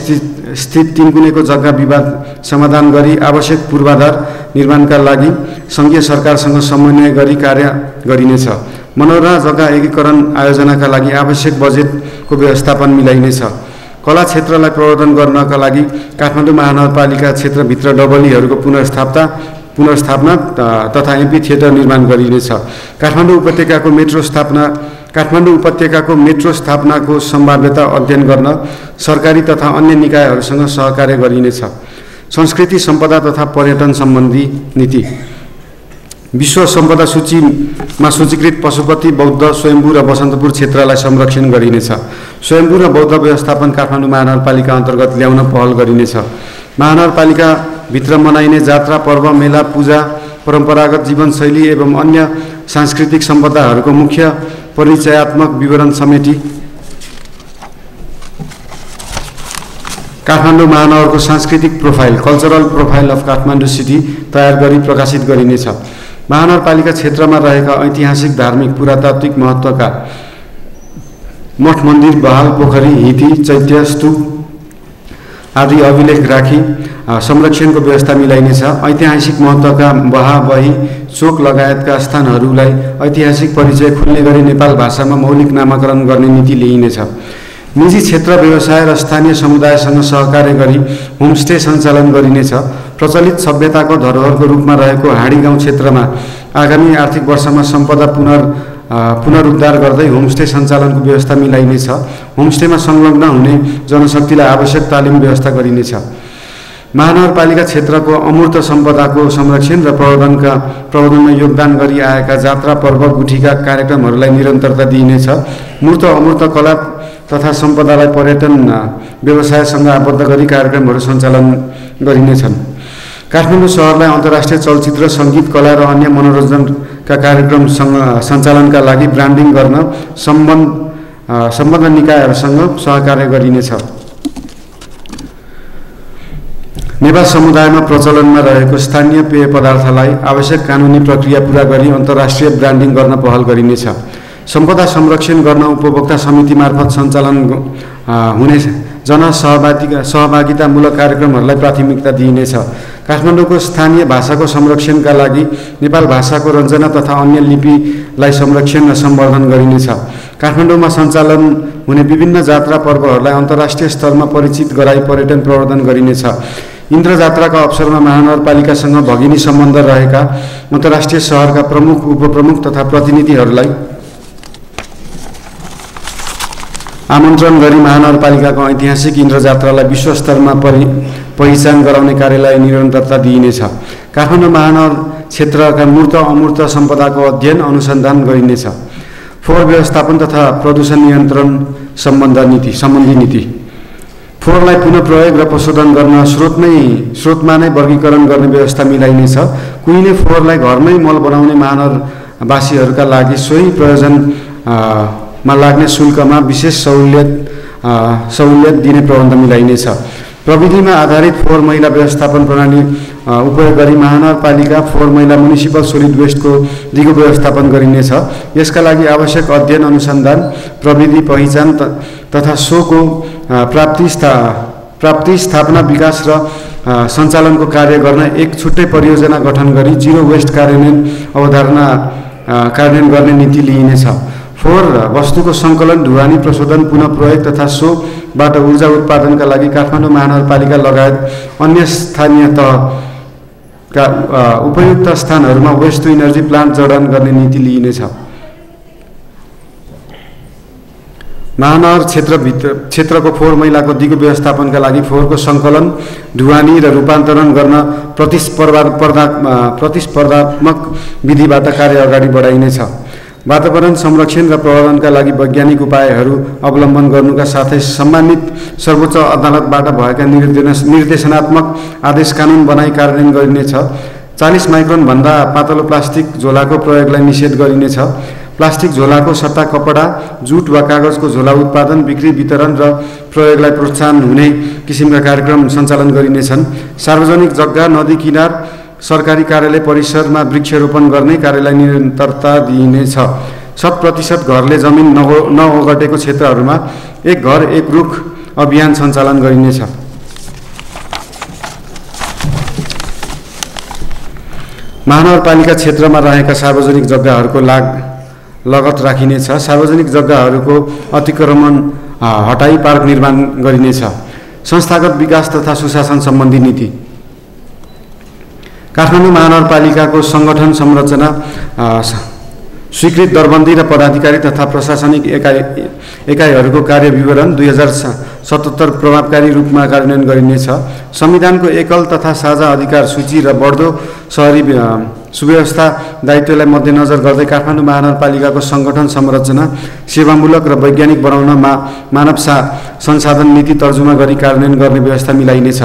स्थित तिनकुनेको जग्गा विवाद समाधान गरी आवश्यक पूर्वाधार निर्माणका लागि सङ्घीय सरकारसँग समन्वय गरी कार्य गरिनेछ। मनोरहा जग्गा एकीकरण आयोजनाका लागि आवश्यक बजेटको व्यवस्थापन मिलाइनेछ। कला क्षेत्रलाई प्रवर्धन गर्नका लागि काठमाडौँ महानगरपालिका क्षेत्रभित्र डबलीहरूको पुनर्स्थापना तथा एम्पी थिएटर निर्माण गरिनेछ। काठमाडौँ उपत्यकाको मेट्रो स्थापनाको सम्भाव्यता अध्ययन गर्न सरकारी तथा अन्य निकायहरूसँग सहकार्य गरिनेछ। संस्कृति, सम्पदा तथा पर्यटन सम्बन्धी नीति। विश्व सम्पदा सूचीमा सूचीकृत पशुपति, बौद्ध, स्वयम्भू र बसन्तपुर क्षेत्रलाई संरक्षण गरिनेछ। स्वयम्भू र बौद्ध व्यवस्थापन काठमाडौँ महानगरपालिका अन्तर्गत ल्याउन पहल गरिनेछ। महानगरपालिकाभित्र मनाइने जात्रा, पर्व, मेला, पूजा, परम्परागत जीवनशैली एवं अन्य सांस्कृतिक सम्पदाहरूको मुख्य परिचयात्मक विवरण समेटी काठमाडौँ महानगरको सांस्कृतिक profile, cultural profile of Kathmandu city तयार गरी प्रकाशित गरिनेछ। महानगरपालिका क्षेत्रमा रहेका ऐतिहासिक, धार्मिक, पुरातात्विक महत्त्वका मठ मन्दिर, बहाल, पोखरी, हिती, चैत्य, स्तूप आदि अभिलेख राखी संरक्षणको व्यवस्था मिलाइनेछ। ऐतिहासिक महत्त्वका बहा, बही, चोक लगायतका स्थानहरूलाई ऐतिहासिक परिचय खुल्ने गरी नेपाल भाषामा मौलिक नामाकरण गर्ने नीति लिइनेछ। निजी क्षेत्र, व्यवसाय र स्थानीय समुदायसँग सहकार्य गरी होमस्टे सञ्चालन गरिनेछ। प्रचलित सभ्यताको धरोहरको रूपमा रहेको हाँडी गाउँ क्षेत्रमा आगामी आर्थिक वर्षमा सम्पदा पुनरुद्धार गर्दै होमस्टे सञ्चालनको व्यवस्था मिलाइनेछ। होमस्टेमा संलग्न हुने जनशक्तिलाई आवश्यक तालिम व्यवस्था गरिनेछ। महानगरपालिका क्षेत्रको अमूर्त सम्पदाको संरक्षण र प्रवर्धनमा योगदान गरी आएका जात्रा, पर्व, गुठीका कार्यक्रमहरूलाई निरन्तरता दिइनेछ। मूर्त अमूर्त कला तथा सम्पदालाई पर्यटन व्यवसायसँग आबद्ध गरी कार्यक्रमहरू सञ्चालन गरिनेछन्। काठमाडौँ सहरलाई अन्तर्राष्ट्रिय चलचित्र, सङ्गीत, कला र अन्य मनोरञ्जनका कार्यक्रम सञ्चालनका लागि ब्रान्डिङ गर्न सम्बद्ध निकायहरूसँग सहकार्य गरिनेछ। नेपाल समुदायमा प्रचलनमा रहेको स्थानीय पेय पदार्थलाई आवश्यक कानुनी प्रक्रिया पूरा गरी अन्तर्राष्ट्रिय ब्रान्डिङ गर्न पहल गरिनेछ। सम्पदा संरक्षण गर्न उपभोक्ता समिति मार्फत सञ्चालन हुने सहभागितामूलक कार्यक्रमहरूलाई प्राथमिकता दिइनेछ। काठमाडौँको स्थानीय भाषाको संरक्षणका लागि नेपाल भाषाको रञ्जना तथा अन्य लिपिलाई संरक्षण र सम्वर्धन गरिनेछ। काठमाडौँमा सञ्चालन हुने विभिन्न जात्रा, पर्वहरूलाई अन्तर्राष्ट्रिय स्तरमा परिचित गराई पर्यटन प्रवर्धन गरिनेछ। इन्द्र जात्राका अवसरमा महानगरपालिकासँग भगिनी सम्बन्ध रहेका अन्तर्राष्ट्रिय सहरका प्रमुख, उपप्रमुख तथा प्रतिनिधिहरूलाई आमन्त्रण गरी महानगरपालिकाको ऐतिहासिक इन्द्र जात्रालाई विश्वस्तरमा पहिचान गराउने कार्यलाई निरन्तरता दिइनेछ। काठमाडौँ महानगर क्षेत्रका मूर्त अमूर्त सम्पदाको अध्ययन अनुसन्धान गरिनेछ। फोहोर व्यवस्थापन तथा प्रदूषण नियन्त्रण सम्बन्धी नीति। फोहोरलाई पुनः प्रयोग र प्रशोधन गर्न स्रोतमा नै वर्गीकरण गर्ने व्यवस्था मिलाइनेछ। कुहिने फोहोरलाई घरमै मल बनाउने महानगरवासीहरूका लागि सोही प्रयोजनमा लाग्ने शुल्कमा विशेष सहुलियत दिने प्रबन्ध मिलाइनेछ। प्रविधिमा आधारित फोहोर मैला व्यवस्थापन प्रणाली उपयोग गरी महानगरपालिका फोहोर मैला म्युनिसिपल सोलिड वेस्टको दिगो व्यवस्थापन गरिनेछ। यसका लागि आवश्यक अध्ययन, अनुसन्धान, प्रविधि पहिचान तथा सोको प्राप्ति, स्थापना, विकास र सञ्चालनको कार्य गर्न एक छुट्टै परियोजना गठन गरी जिरो वेस्ट कार्यान्वयन अवधारणा कार्यान्वयन गर्ने नीति लिइनेछ। फोहोर वस्तुको सङ्कलन, ढुवानी, प्रशोधन, पुनः प्रयोग तथा सोबाट ऊर्जा उत्पादनका लागि काठमाडौँ महानगरपालिका लगायत अन्य स्थानीय तहका उपयुक्त स्थानहरूमा वेस्ट टु इनर्जी प्लान्ट जडान गर्ने नीति लिइनेछ। महानगर क्षेत्रको फोहोर मैलाको दिगो व्यवस्थापनका लागि फोहोरको सङ्कलन, ढुवानी र रूपान्तरण गर्न प्रतिस्पर्धात्मक विधिबाट कार्य अगाडि बढाइनेछ। वातावरण संरक्षण र प्रबन्धनका लागि वैज्ञानिक उपायहरू अवलम्बन गर्नुका साथै सम्मानित सर्वोच्च अदालतबाट भएका निर्देशनात्मक आदेश कानुन बनाई कार्यान्वयन गरिनेछ। 40 माइक्रोन भन्दा पातलो प्लास्टिक झोलाको प्रयोगलाई निषेध गरिनेछ। प्लास्टिक झोलाको सट्टा कपडा, जुट वा कागजको झोला उत्पादन, बिक्री, वितरण र प्रयोगलाई प्रोत्साहन हुने किसिमका कार्यक्रम सञ्चालन गरिनेछन्। सार्वजनिक जग्गा, नदी किनार, सरकारी कार्यालय परिसरमा वृक्षारोपण गर्ने कार्यलाई निरन्तरता दिइनेछ। 100% घरले जमिन नओगटेको क्षेत्रहरूमा एक घर एक रुख अभियान सञ्चालन गरिनेछ। महानगरपालिका क्षेत्रमा रहेका सार्वजनिक जग्गाहरूको लगत राखिनेछ। सार्वजनिक जग्गाहरूको अतिक्रमण हटाई पार्क निर्माण गरिनेछ। संस्थागत विकास तथा सुशासन सम्बन्धी नीति। काठमाडौँ महानगरपालिकाको सङ्गठन संरचना, स्वीकृत दरबन्दी र पदाधिकारी तथा प्रशासनिक एकाइहरूको कार्य विवरण 2077 प्रभावकारी रूपमा कार्यान्वयन गरिनेछ। संविधानको एकल तथा साझा अधिकार सूची र बढ्दो शहरी सुव्यवस्था दायित्वलाई मध्यनजर गर्दै काठमाडौँ महानगरपालिकाको सङ्गठन संरचना सेवामूलक र वैज्ञानिक बनाउन मानव संसाधन नीति तर्जुमा गरी कार्यान्वयन गर्ने व्यवस्था मिलाइनेछ।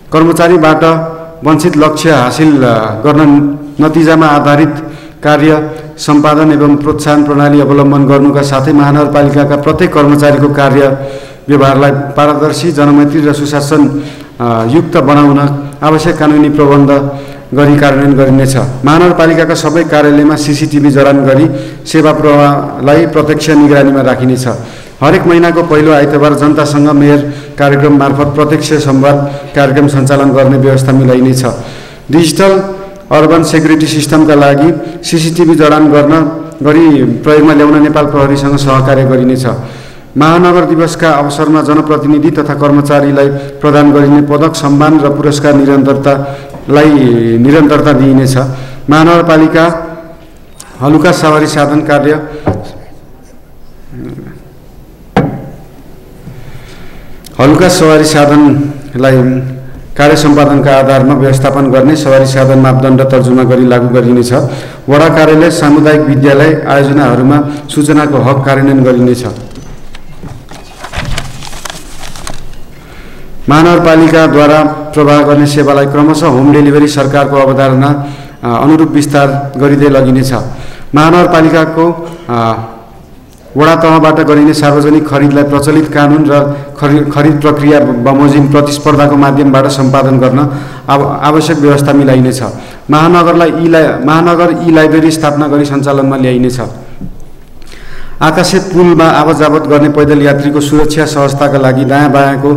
कर्मचारीबाट वञ्चित लक्ष्य हासिल गर्न नतिजामा आधारित कार्य सम्पादन एवं प्रोत्साहन प्रणाली अवलम्बन गर्नुका साथै महानगरपालिकाका प्रत्येक कर्मचारीको कार्य व्यवहारलाई पारदर्शी, जनमैत्री र सुशासन युक्त बनाउन आवश्यक कानुनी प्रबन्ध गरी कार्यान्वयन गरिनेछ। महानगरपालिकाका सबै कार्यालयमा सीसीटीभी जडान गरी सेवा प्रवाहलाई प्रत्यक्ष निगरानीमा राखिनेछ। हरेक महिनाको पहिलो आइतबार जनतासँग मेयर कार्यक्रम मार्फत प्रत्यक्ष संवाद कार्यक्रम सञ्चालन गर्ने व्यवस्था मिलाइनेछ। डिजिटल अर्बन सेक्युरिटी सिस्टमका लागि सीसीटीभी जडान गरी प्रयोगमा ल्याउन नेपाल प्रहरीसँग सहकार्य गरिनेछ। महानगर दिवसका अवसरमा जनप्रतिनिधि तथा कर्मचारीलाई प्रदान गरिने पदक, सम्मान र पुरस्कार निरन्तरता दिइनेछ। महानगरपालिका हलुका सवारी साधन हलुका सवारी साधनलाई कार्य सम्पादनका आधारमा व्यवस्थापन गर्ने सवारी साधन मापदण्ड तर्जुमा गरी लागू गरिनेछ। वडा कार्यालय, सामुदायिक विद्यालय आयोजनाहरूमा सूचनाको हक कार्यान्वयन गरिनेछ। महानगरपालिकाद्वारा प्रवाह गर्ने सेवालाई क्रमशः होम डेलिभरी सरकारको अवधारणा अनुरूप विस्तार गरिँदै लगिनेछ। महानगरपालिकाको वडा तहबाट गरिने सार्वजनिक खरिदलाई प्रचलित कानुन र खरिद प्रक्रिया बमोजिम प्रतिस्पर्धाको माध्यमबाट सम्पादन गर्न आवश्यक व्यवस्था मिलाइनेछ। महानगर ई-लाइब्रेरी स्थापना गरी सञ्चालनमा ल्याइनेछ। आकाशे पुलमा आवत जावत गर्ने पैदल यात्रीको सुरक्षा सहजताका लागि दायाँ बायाँको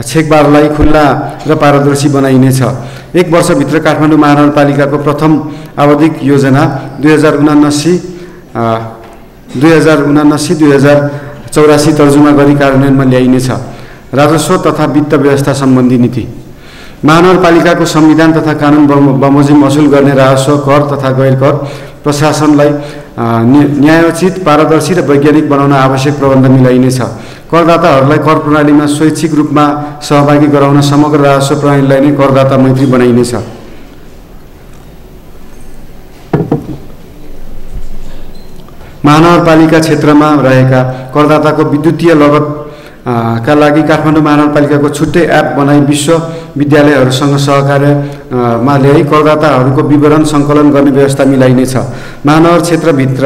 छेकबारलाई खुल्ला र पारदर्शी बनाइनेछ। 1 वर्षभित्र काठमाडौँ महानगरपालिकाको प्रथम आवधिक योजना 2079-2084 तर्जुमा गरी कार्यान्वयनमा ल्याइनेछ। राजस्व तथा वित्त व्यवस्था सम्बन्धी नीति। महानगरपालिकाको संविधान तथा कानुन बमोजिम असुल गर्ने राजस्व, कर तथा गैर कर प्रशासनलाई न्यायोचित, पारदर्शी र वैज्ञानिक बनाउन आवश्यक प्रबन्ध मिलाइनेछ। करदाताहरूलाई कर प्रणालीमा स्वैच्छिक रूपमा सहभागी गराउन समग्र राजस्व प्रणालीलाई नै करदाता मैत्री बनाइनेछ। महानगरपालिका क्षेत्रमा रहेका करदाताको विद्युतीय लगत का लागि काठमाडौँ महानगरपालिकाको छुट्टै एप बनाई विश्वविद्यालयहरूसँग सहकार्यमा ल्याई करदाताहरूको विवरण सङ्कलन गर्ने व्यवस्था मिलाइनेछ। महानगर क्षेत्रभित्र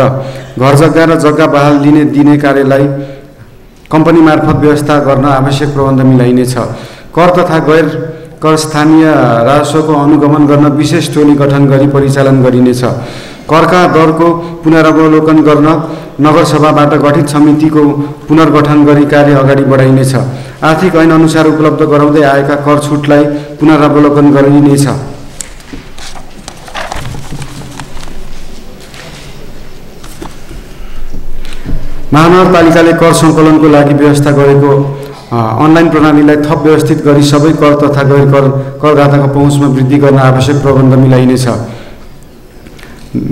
घर जग्गा र जग्गा बहाल दिने कार्यलाई कम्पनी मार्फत व्यवस्था गर्न आवश्यक प्रबन्ध मिलाइनेछ। कर तथा गैर कर स्थानीय राजस्वको अनुगमन गर्न विशेष टोली गठन गरी परिचालन गरिनेछ। करका दरको पुनरावलोकन गर्न नगरसभाबाट गठित समितिको पुनर्गठन गरी कार्य अगाडि बढाइनेछ। आर्थिक ऐन अनुसार उपलब्ध गराउँदै आएका कर छुटलाई पुनरावलोकन गरिनेछ। महानगरपालिकाले कर सङ्कलनको लागि व्यवस्था गरेको अनलाइन प्रणालीलाई थप व्यवस्थित गरी सबै कर तथा गैर करदाताको पहुँचमा वृद्धि गर्न आवश्यक प्रबन्ध मिलाइनेछ।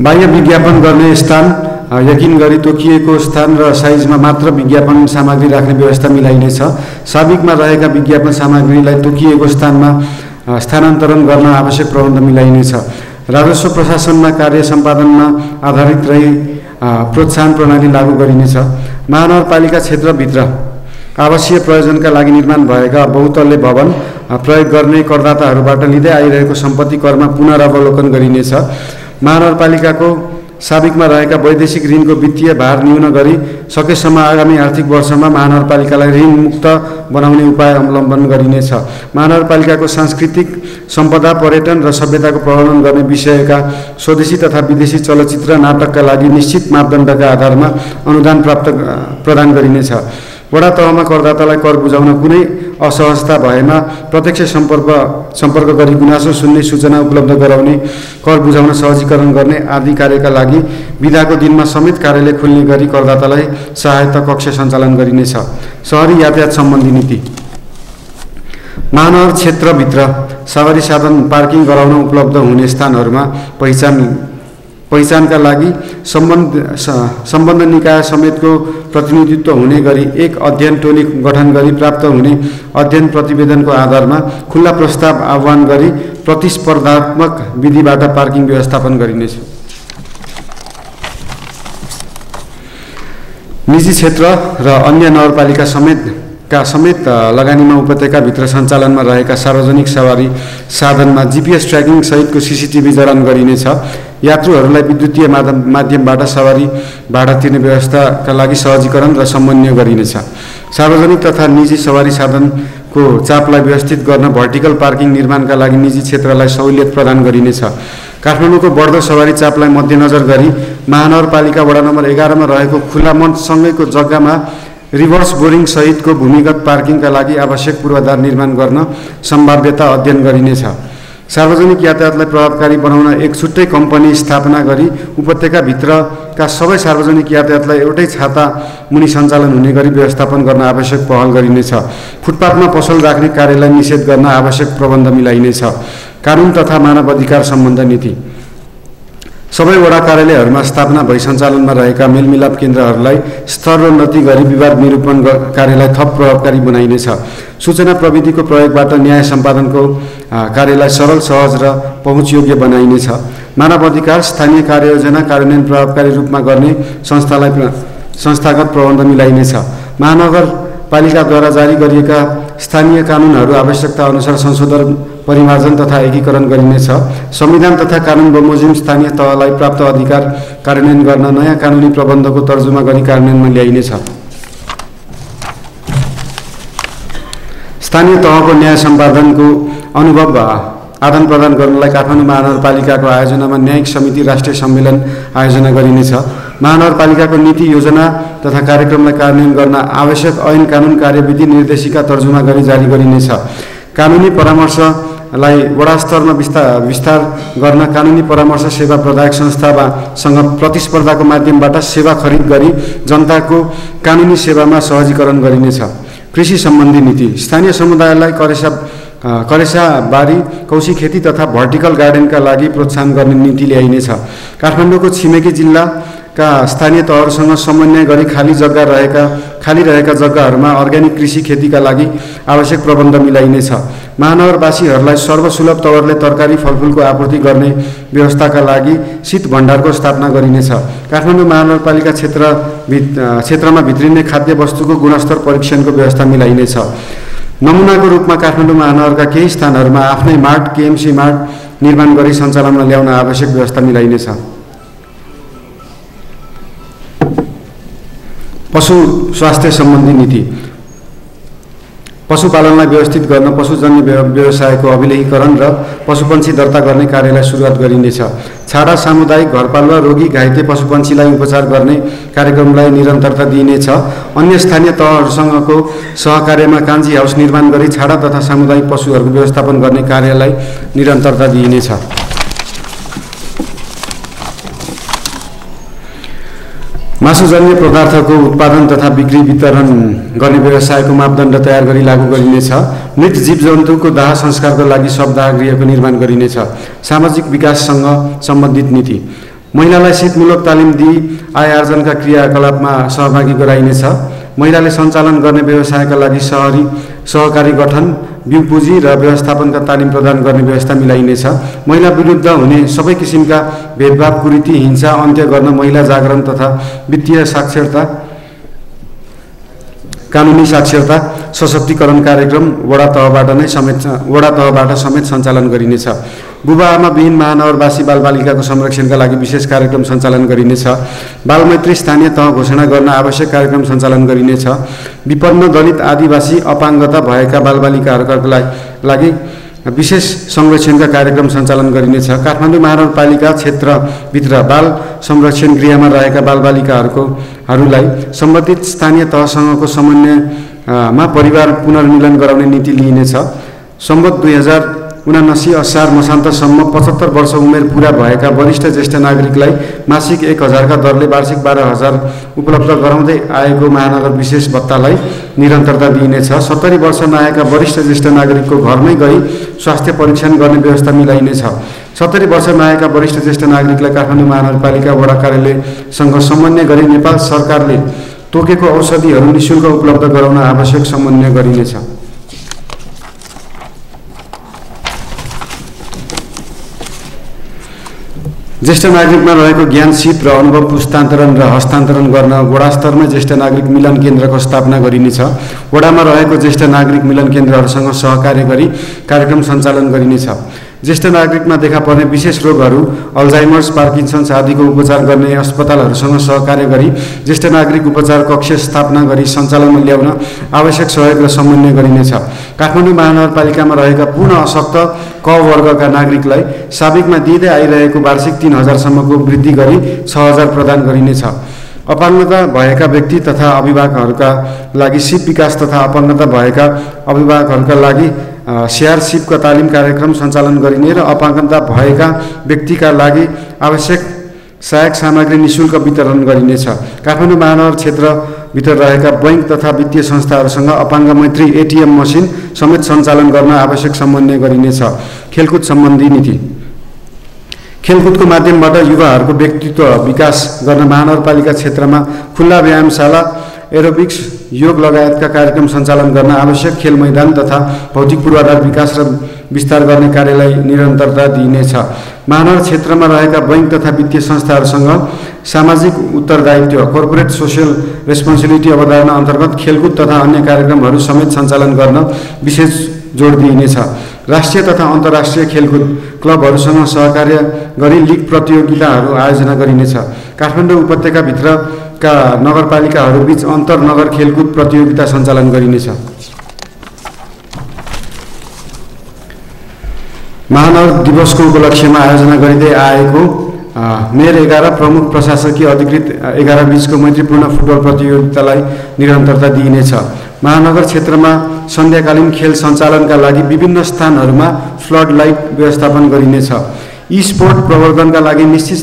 बाह्य विज्ञापन गर्ने स्थान यकिन गरी तोकिएको स्थान र साइजमा मात्र विज्ञापन सामग्री राख्ने व्यवस्था मिलाइनेछ। साबिकमा रहेका विज्ञापन सामग्रीलाई तोकिएको स्थानमा स्थानान्तरण गर्न आवश्यक प्रबन्ध मिलाइनेछ। राजस्व प्रशासनमा कार्य सम्पादनमा आधारित रही प्रोत्साहन प्रणाली लागू गरिनेछ। महानगरपालिका क्षेत्रभित्र आवासीय प्रयोजनका लागि निर्माण भएका बहुतल्ले भवन प्रयोग गर्ने करदाताहरूबाट लिँदै आइरहेको सम्पत्ति करमा पुनरावलोकन गरिनेछ। महानगरपालिकाको साबिकमा रहेका वैदेशिक ऋणको वित्तीय भार न्यून गरी सकेसम्म आगामी आर्थिक वर्षमा महानगरपालिकालाई ऋण मुक्त बनाउने उपाय अवलम्बन गरिनेछ। महानगरपालिकाको सांस्कृतिक सम्पदा, पर्यटन र सभ्यताको प्रवर्धन गर्ने विषयका स्वदेशी तथा विदेशी चलचित्र नाटकका लागि निश्चित मापदण्डका आधारमा अनुदान प्रदान गरिनेछ। वडा तहमा करदातालाई कर बुझाउन कुनै असहजता भएमा प्रत्यक्ष सम्पर्क गरी गुनासो सुन्ने सूचना उपलब्ध गराउने, कर बुझाउन सहजीकरण गर्ने आदि कार्यका लागि बिदाको दिनमा समेत कार्यालय खुल्ने गरी करदातालाई सहायता कक्ष सञ्चालन गरिनेछ। शहरी यातायात सम्बन्धी नीति। महानगर क्षेत्रभित्र सवारी साधन पार्किङ गराउन उपलब्ध हुने स्थानहरूमा पहिचानका लागि सम्बन्ध निकाय समेतको प्रतिनिधित्व हुने गरी एक अध्ययन टोली गठन गरी प्राप्त हुने अध्ययन प्रतिवेदनको आधारमा खुल्ला प्रस्ताव आह्वान गरी प्रतिस्पर्धात्मक विधिबाट पार्किङ व्यवस्थापन गरिनेछ। निजी क्षेत्र र अन्य नगरपालिका समेत लगानीमा उपत्यकाभित्र सञ्चालनमा रहेका सार्वजनिक सवारी साधनमा GPS ट्र्याकिङ सहितको CCTV जडान गरिनेछ। यात्रुहरूलाई विद्युतीय माध्यमबाट सवारी भाडा तिर्ने व्यवस्थाका लागि सहजीकरण र समन्वय गरिनेछ। सार्वजनिक तथा निजी सवारी साधनको चापलाई व्यवस्थित गर्न भर्टिकल पार्किङ निर्माणका लागि निजी क्षेत्रलाई सहुलियत प्रदान गरिनेछ। काठमाडौँको बढ्दो सवारी चापलाई मध्यनजर गरी महानगरपालिका वडा नम्बर 11 मा रहेको खुला मञ्चसँगैको जग्गामा रिभर्स बोरिङ सहितको भूमिगत पार्किङका लागि आवश्यक पूर्वाधार निर्माण गर्न सम्भाव्यता अध्ययन गरिनेछ। सार्वजनिक यातायातलाई प्रभावकारी बनाउन एक छुट्टै कम्पनी स्थापना गरी उपत्यकाभित्रका सबै सार्वजनिक यातायातलाई एउटै छाता मुनि सञ्चालन हुने गरी व्यवस्थापन गर्न आवश्यक पहल गरिनेछ। फुटपाथमा पसल राख्ने कार्यलाई निषेध गर्न आवश्यक प्रबन्ध मिलाइनेछ। कानुन तथा मानव अधिकार सम्बन्ध नीति। सबै वडा कार्यालयहरूमा स्थापना भई सञ्चालनमा रहेका मेलमिलाप केन्द्रहरूलाई स्तरोन्नति गरी विवाद निरूपण कार्यलाई थप प्रभावकारी बनाइनेछ। सूचना प्रविधिको प्रयोगबाट न्याय सम्पादनको कार्यलाई सरल, सहज र पहुँचयोग्य बनाइनेछ। मानव अधिकार स्थानीय कार्ययोजना कार्यान्वयन प्रभावकारी रूपमा गर्ने संस्थागत प्रबन्ध मिलाइनेछ। महानगरपालिकाद्वारा जारी गरिएका स्थानीय कानुनहरू आवश्यकता अनुसार संशोधन, परिमार्जन तथा एकीकरण गरिनेछ। संविधान तथा कानुन बमोजिम स्थानीय तहलाई प्राप्त अधिकार कार्यान्वयन गर्न नयाँ कानुनी प्रबन्धको तर्जुमा गरी कार्यान्वयनमा ल्याइनेछ। स्थानीय तहको न्याय सम्पादनको अनुभव आदान प्रदान गर्नलाई काठमाडौँ महानगरपालिकाको आयोजनामा न्यायिक समिति राष्ट्रिय सम्मेलन आयोजना गरिनेछ। महानगरपालिकाको नीति, योजना तथा कार्यक्रमलाई कार्यान्वयन गर्न आवश्यक ऐन कानुन कार्यविधि निर्देशिका तर्जुमा गरी जारी गरिनेछ। कानुनी परामर्शलाई वडा स्तरमा विस्तार गर्न कानुनी परामर्श सेवा प्रदायक संस्थासँग प्रतिस्पर्धाको माध्यमबाट सेवा खरिद गरी जनताको कानुनी सेवामा सहजीकरण गरिनेछ। कृषि सम्बन्धी नीति। स्थानीय समुदायलाई करेसा बारी, कौशी खेती तथा भर्टिकल गार्डनका लागि प्रोत्साहन गर्ने नीति ल्याइनेछ। काठमाडौँको छिमेकी जिल्लाका स्थानीय तहहरूसँग समन्वय गरी खाली रहेका जग्गाहरूमा अर्ग्यानिक कृषि खेतीका लागि आवश्यक प्रबन्ध मिलाइनेछ। महानगरवासीहरूलाई सर्वसुलभ तवरले तरकारी फलफुलको आपूर्ति गर्ने व्यवस्थाका लागि शीत भण्डारको स्थापना गरिनेछ। काठमाडौँ महानगरपालिका क्षेत्रमा भित्रिने खाद्य वस्तुको गुणस्तर परीक्षणको व्यवस्था मिलाइनेछ। नमुनाको रूपमा काठमाडौँ महानगरका केही स्थानहरूमा आफ्नै मार्ट, KMC मार्ट निर्माण गरी सञ्चालनमा ल्याउन आवश्यक व्यवस्था मिलाइनेछ। पशु स्वास्थ्य सम्बन्धी नीति। पशुपालनलाई व्यवस्थित गर्न पशुजन्य व्यवसायको अभिलेखीकरण र पशुपन्छी दर्ता गर्ने कार्यलाई सुरुवात गरिनेछ। छाडा सामुदायिक घरपालुवा रोगी घाइते पशुपन्छीलाई उपचार गर्ने कार्यक्रमलाई निरन्तरता दिइनेछ। अन्य स्थानीय तहहरूसँगको सहकार्यमा कान्छी हाउस निर्माण गरी छाडा तथा सामुदायिक पशुहरूको व्यवस्थापन गर्ने कार्यलाई निरन्तरता दिइनेछ। मासुजन्य पदार्थको उत्पादन तथा बिक्री वितरण गर्ने व्यवसायको मापदण्ड तयार गरी लागू गरिनेछ। मृत जीवजन्तुको दाह संस्कारको लागि शवदाह गृहको निर्माण गरिनेछ। सामाजिक विकाससँग सम्बन्धित नीति। महिलालाई सिपमूलक तालिम दिई आय आर्जनका क्रियाकलापमा सहभागी गराइनेछ। महिलाले सञ्चालन गर्ने व्यवसायका लागि सहकारी गठन, बिउ पुँजी र व्यवस्थापनका तालिम प्रदान गर्ने व्यवस्था मिलाइनेछ। महिला विरुद्ध हुने सबै किसिमका भेदभाव, कुरीति, हिंसा अन्त्य गर्न महिला जागरण तथा वित्तीय साक्षरता, कानुनी साक्षरता, सशक्तिकरण कार्यक्रम वडा तहबाट समेत सञ्चालन गरिनेछ। बुबा आमा विहीन महानगरवासी बालबालिकाको संरक्षणका लागि विशेष कार्यक्रम सञ्चालन गरिनेछ। बालमैत्री स्थानीय तह घोषणा गर्न आवश्यक कार्यक्रम सञ्चालन गरिनेछ। विपन्न, दलित, आदिवासी, अपाङ्गता भएका बालबालिकाहरूका लागि विशेष संरक्षणका कार्यक्रम सञ्चालन गरिनेछ। काठमाडौँ महानगरपालिका क्षेत्रभित्र बाल संरक्षण गृहमा रहेका बालबालिकाहरूलाई सम्बन्धित स्थानीय तहसँगको समन्वयमा परिवार पुनर्मिलन गराउने नीति लिइनेछ। सम्वत 2079 असार मसान्तसम्म 75 वर्ष उमेर पुरा भएका वरिष्ठ ज्येष्ठ नागरिकलाई मासिक 1000 का दरले वार्षिक 12,000 उपलब्ध गराउँदै आएको महानगर विशेष भत्तालाई निरन्तरता दिइनेछ। 70 वर्ष नआएका वरिष्ठ ज्येष्ठ नागरिकको घरमै गई स्वास्थ्य परीक्षण गर्ने व्यवस्था मिलाइनेछ। 70 वर्ष नआएका वरिष्ठ ज्येष्ठ नागरिकलाई काठमाडौँ महानगरपालिका वडा कार्यालयसँग समन्वय गरी नेपाल सरकारले तोकेको औषधिहरू निःशुल्क उपलब्ध गराउन आवश्यक समन्वय गरिनेछ। ज्येष्ठ नागरिकमा रहेको ज्ञान, सिप र अनुभव पुस्तान्तरण र हस्तान्तरण गर्न वडा स्तरमा ज्येष्ठ नागरिक मिलन केन्द्रको स्थापना गरिनेछ। वडामा रहेको ज्येष्ठ नागरिक मिलन केन्द्रहरूसँग सहकार्य गरी कार्यक्रम सञ्चालन गरिनेछ। ज्येष्ठ नागरिकमा देखा पर्ने विशेष रोगहरू, अल्जाइमर्स, पार्किन्सन्स आदिको उपचार गर्ने अस्पतालहरूसँग सहकार्य गरी ज्येष्ठ नागरिक उपचार कक्ष स्थापना गरी सञ्चालनमा ल्याउन आवश्यक सहयोग र समन्वय गरिनेछ। काठमाडौँ महानगरपालिकामा रहेका पूर्ण अशक्त क वर्गका नागरिकलाई साबिकमा दिँदै आइरहेको वार्षिक 3000 सम्मको वृद्धि गरी 6000 प्रदान गरिनेछ। अपाङ्गता भएका व्यक्ति तथा अभिभावकहरूका लागि सिप विकास तथा अपाङ्गता भएका अभिभावकहरूका लागि सिआरसिपका तालिम कार्यक्रम सञ्चालन गरिने र अपाङ्गता भएका व्यक्तिका लागि आवश्यक सहायक सामग्री निःशुल्क वितरण गरिनेछ। काठमाडौँ महानगर क्षेत्रभित्र रहेका बैंक तथा वित्तीय संस्थाहरूसँग अपाङ्ग मैत्री एटिएम मसिन समेत सञ्चालन गर्न आवश्यक समन्वय गरिनेछ। खेलकुद सम्बन्धी नीति। खेलकुदको माध्यमबाट युवाहरूको व्यक्तित्व विकास गर्न महानगरपालिका क्षेत्रमा खुल्ला व्यायामशाला, एरोबिक्स, योग लगायतका कार्यक्रम सञ्चालन गर्न आवश्यक खेल मैदान तथा भौतिक पूर्वाधार विकास र विस्तार गर्ने कार्यलाई निरन्तरता दिइनेछ। महानगर क्षेत्रमा रहेका बैंक तथा वित्तीय संस्थाहरूसँग सामाजिक उत्तरदायित्व, कर्पोरेट सोसियल रेस्पोन्सिबिलिटी अवधारणा अन्तर्गत खेलकुद तथा अन्य कार्यक्रमहरू समेत सञ्चालन गर्न विशेष जोड दिइनेछ। राष्ट्रिय तथा अन्तर्राष्ट्रिय खेलकुद क्लबहरूसँग सहकार्य गरी लिग प्रतियोगिताहरू आयोजना गरिनेछ। काठमाडौँ उपत्यकाभित्रका नगरपालिकाहरूबीच अन्तर नगर खेलकुद प्रतियोगिता सञ्चालन गरिनेछ। महानगर दिवसको उपलक्ष्यमा आयोजना गरिँदै आएको मेयर 11 प्रमुख प्रशासकीय अधिकृत 11 बीचको मैत्रीपूर्ण फुटबल प्रतियोगितालाई निरन्तरता दिइनेछ। महानगर क्षेत्रमा सन्ध्याकालीन खेल सञ्चालनका लागि विभिन्न स्थानहरूमा फ्लड लाइट व्यवस्थापन गरिनेछ। ई स्पोर्ट प्रवर्धनका लागि निश्चित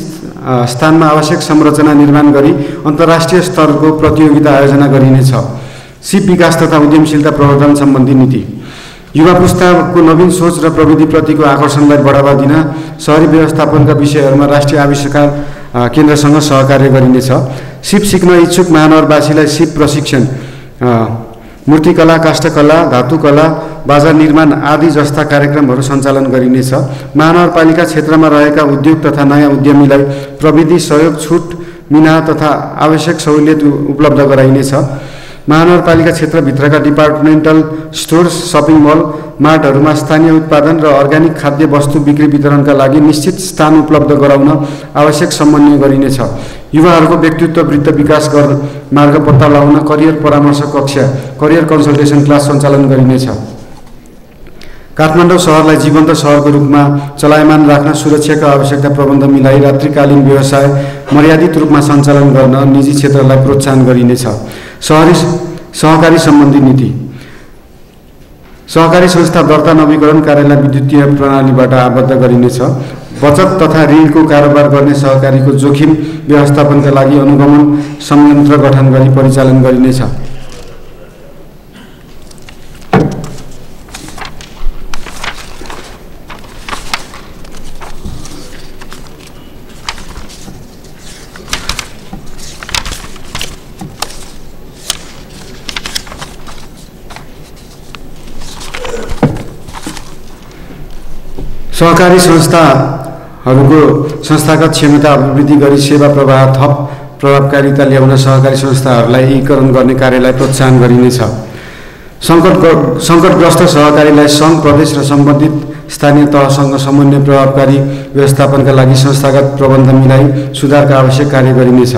स्थानमा आवश्यक संरचना निर्माण गरी अन्तर्राष्ट्रिय स्तरको प्रतियोगिता आयोजना गरिनेछ। सिप विकास तथा उद्यमशीलता प्रवर्धन सम्बन्धी नीति। युवा पुस्ताको नवीन सोच र प्रविधिप्रतिको आकर्षणलाई बढावा दिन शहरी व्यवस्थापनका विषयहरूमा राष्ट्रिय आविष्कार केन्द्रसँग सहकार्य गरिनेछ। सिप सिक्न इच्छुक महानगरवासीलाई सिप प्रशिक्षण, मूर्तिकला, काष्ठकला, धातुकला, बाजार निर्माण आदि जस्ता कार्यक्रमहरू सञ्चालन गरिनेछ। महानगरपालिका क्षेत्रमा रहेका उद्योग तथा नयाँ उद्यमीलाई प्रविधि सहयोग, छुट, मिना तथा आवश्यक सहुलियत उपलब्ध गराइनेछ। महानगरपालिका क्षेत्रभित्रका डिपार्टमेन्टल स्टोर्स, सपिङ मल, मार्टहरूमा स्थानीय उत्पादन र अर्ग्यानिक खाद्य वस्तु बिक्री वितरणका लागि निश्चित स्थान उपलब्ध गराउन आवश्यक समन्वय गरिनेछ। युवाहरूको व्यक्तित्व वृत्त विकास गर्न मार्ग पत्ता लगाउन करियर परामर्श कक्षा, करियर कन्सल्टेसन क्लास सञ्चालन गरिनेछ। काठमाडौँ शहरलाई जीवन्त सहरको रूपमा चलायमान राख्न सुरक्षाको आवश्यकता प्रबन्ध मिलाई रात्रिकालीन व्यवसाय मर्यादित रूपमा सञ्चालन गर्न निजी क्षेत्रलाई प्रोत्साहन गरिनेछ। सहकारी सम्बन्धी नीति। सहकारी संस्था दर्ता नवीकरण कार्यालय विद्युतीय प्रणालीबाट आबद्ध गरिनेछ। बचत तथा ऋणको कारोबार गर्ने सहकारीको जोखिम व्यवस्थापनका लागि अनुगमन संयन्त्र गठन गरी परिचालन गरिनेछ। सहकारी संस्थागत क्षमता अभिवृद्धि गरी सेवा प्रवाह थप प्रभावकारिता ल्याउन सहकारी संस्थाहरूलाई एकीकरण गर्ने कार्यलाई प्रोत्साहन गरिनेछ। सङ्कटग्रस्त सहकारीलाई सङ्घ प्रदेश र सम्बन्धित स्थानीय तहसँग समन्वय प्रभावकारी व्यवस्थापनका लागि संस्थागत प्रबन्ध मिलाई सुधारका आवश्यक कार्य गरिनेछ।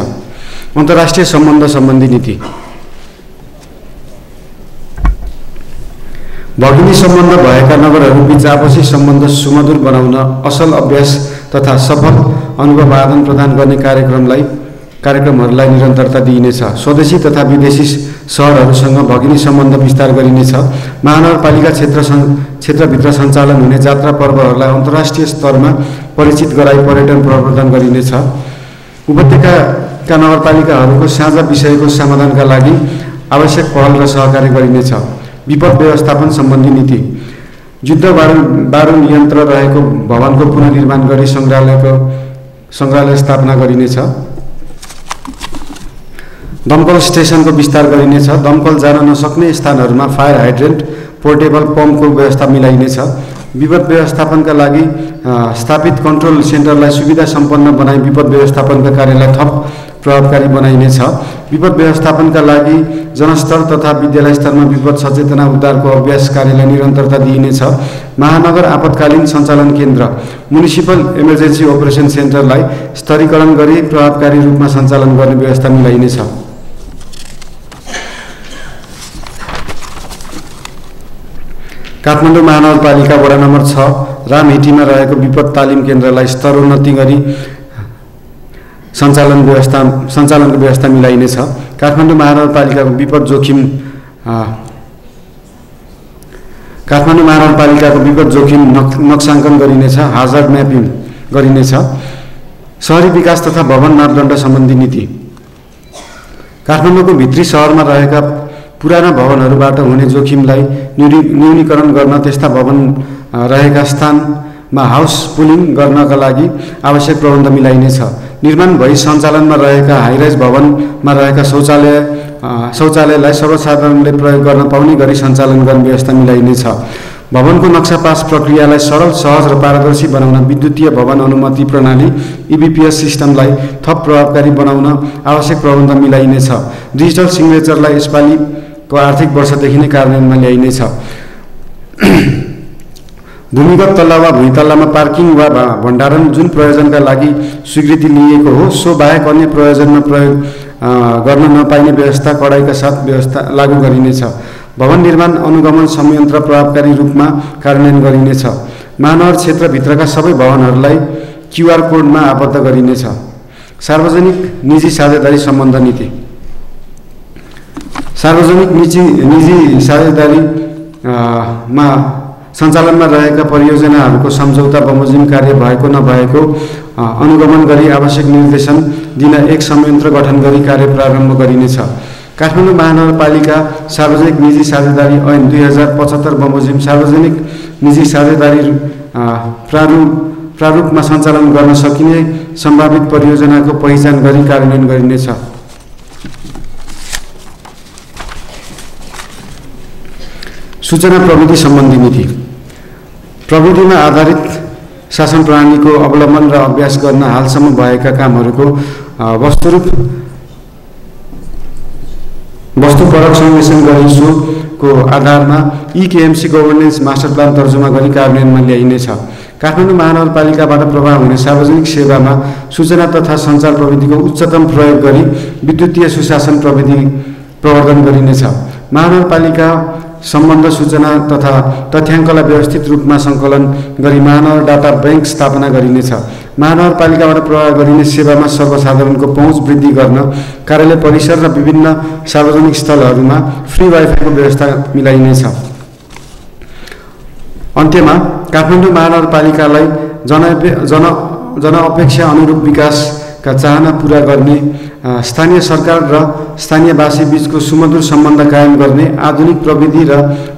अन्तर्राष्ट्रिय सम्बन्ध सम्बन्धी नीति। भगिनी सम्बन्ध भएका नगरहरूबीच आपसी सम्बन्ध सुमधुर बनाउन असल अभ्यास तथा सफल अनुभव आदान प्रदान गर्ने कार्यक्रमहरूलाई निरन्तरता दिइनेछ। स्वदेशी तथा विदेशी सहरहरूसँग भगिनी सम्बन्ध विस्तार गरिनेछ। महानगरपालिका क्षेत्रभित्र सञ्चालन हुने जात्रा पर्वहरूलाई अन्तर्राष्ट्रिय स्तरमा परिचित गराई पर्यटन प्रवर्धन गरिनेछ। उपत्यकाका नगरपालिकाहरूको साझा विषयको समाधानका लागि आवश्यक पहल र सहकार्य गरिनेछ। विपद व्यवस्थापन सम्बन्धी नीति। युद्ध बारुद यन्त्र रहेको भवनको पुनर्निर्माण गरी सङ्ग्रहालय स्थापना गरिनेछ। दमकल स्टेसनको विस्तार गरिनेछ। दमकल जान नसक्ने स्थानहरूमा फायर हाइड्रेन्ट पोर्टेबल पम्पको व्यवस्था मिलाइनेछ। विपद व्यवस्थापनका लागि स्थापित कन्ट्रोल सेन्टरलाई सुविधा सम्पन्न बनाई विपद व्यवस्थापनका कार्यलाई थप प्रभावकारी बनाइनेछ। विपद व्यवस्थापनका लागि जनस्तर तथा विद्यालय स्तरमा विपद सचेतना उद्धारको अभ्यास कार्यलाई निरन्तरता दिइनेछ। महानगर आपतकालीन सञ्चालन केन्द्र म्युनिसिपल इमर्जेन्सी अपरेसन सेन्टरलाई स्तरीकरण गरी प्रभावकारी रूपमा सञ्चालन गर्ने व्यवस्था मिलाइनेछ। काठमाडौँ महानगरपालिका वडा नम्बर 6 रामहिटीमा रहेको विपद तालिम केन्द्रलाई स्तरोन्नति गरी सञ्चालनको व्यवस्था मिलाइनेछ। काठमाडौँ महानगरपालिकाको विपद जोखिम नक्साङ्कन गरिनेछ। हाजर्ड म्यापिङ गरिनेछ। शहरी विकास तथा भवन मापदण्ड सम्बन्धी नीति। काठमाडौँको भित्री सहरमा रहेका पुराना भवनहरूबाट हुने जोखिमलाई न्यूनीकरण गर्न त्यस्ता भवन रहेका स्थानमा हाउस पुलिङ गर्नका लागि आवश्यक प्रबन्ध मिलाइनेछ। निर्माण भई सञ्चालनमा रहेका हाइराइज भवनमा रहेका शौचालयलाई सर्वसाधारणले प्रयोग गर्न पाउने गरी सञ्चालन गर्ने व्यवस्था मिलाइनेछ। भवनको नक्सा पास प्रक्रियालाई सरल, सहज र पारदर्शी बनाउन विद्युतीय भवन अनुमति प्रणाली EBPS सिस्टमलाई थप प्रभावकारी बनाउन आवश्यक प्रबन्ध मिलाइनेछ। डिजिटल सिग्नेचरलाई यसपालिको आर्थिक वर्षदेखि नै कार्यान्वयनमा ल्याइनेछ। भूमिगत तल्ला वा भुइँतल्लामा पार्किङ वा भण्डारण जुन प्रयोजनका लागि स्वीकृति लिएको हो सो बाहेक अन्य प्रयोजनमा प्रयोग गर्न नपाइने व्यवस्था कडाइका साथ व्यवस्था लागू गरिनेछ। भवन निर्माण अनुगमन संयन्त्र प्रभावकारी रूपमा कार्यान्वयन गरिनेछ। महानगर क्षेत्रभित्रका सबै भवनहरूलाई QR कोडमा आबद्ध गरिनेछ। सार्वजनिक निजी साझेदारी सम्बन्ध नीति। सार्वजनिक निजी साझेदारीमा सञ्चालनमा रहेका परियोजनाहरूको सम्झौता बमोजिम कार्य भएको नभएको अनुगमन गरी आवश्यक निर्देशन दिन एक संयन्त्र गठन गरी कार्य प्रारम्भ गरिनेछ। काठमाडौँ महानगरपालिका सार्वजनिक निजी साझेदारी ऐन 2075 बमोजिम सार्वजनिक निजी साझेदारी प्रारूपमा सञ्चालन गर्न सकिने सम्भावित परियोजनाको पहिचान गरी कार्यान्वयन गरिनेछ। सूचना प्रविधि सम्बन्धी नीति। प्रविधिमा आधारित शासन प्रणालीको अवलम्बन र अभ्यास गर्न हालसम्म भएका कामहरूको वस्तुपरक सर्वेक्षण गरी सोको आधारमा EKMC गभर्नेन्स मास्टर प्लान तर्जुमा गरी कार्यान्वयनमा ल्याइनेछ। काठमाडौँ महानगरपालिकाबाट प्रवाह हुने सार्वजनिक सेवामा सूचना तथा सञ्चार प्रविधिको उच्चतम प्रयोग गरी विद्युतीय सुशासन प्रविधि प्रवर्धन गरिनेछ। महानगरपालिका सम्बन्ध सूचना तथा तथ्याङ्कलाई व्यवस्थित रूपमा सङ्कलन गरी महानगर डाटा ब्याङ्क स्थापना गरिनेछ। महानगरपालिकाबाट प्रवाह गरिने सेवामा सर्वसाधारणको पहुँच वृद्धि गर्न कार्यालय परिसर र विभिन्न सार्वजनिक स्थलहरूमा फ्री वाइफाईको व्यवस्था मिलाइनेछ। अन्त्यमा काठमाडौँ महानगरपालिकालाई जनअपेक्षा अनुरूप विकासका चाहना पूरा गर्ने, स्थानीय सरकार र स्थानीयवासी बीचको सुमधुर सम्बन्ध कायम गर्ने, आधुनिक प्रविधि र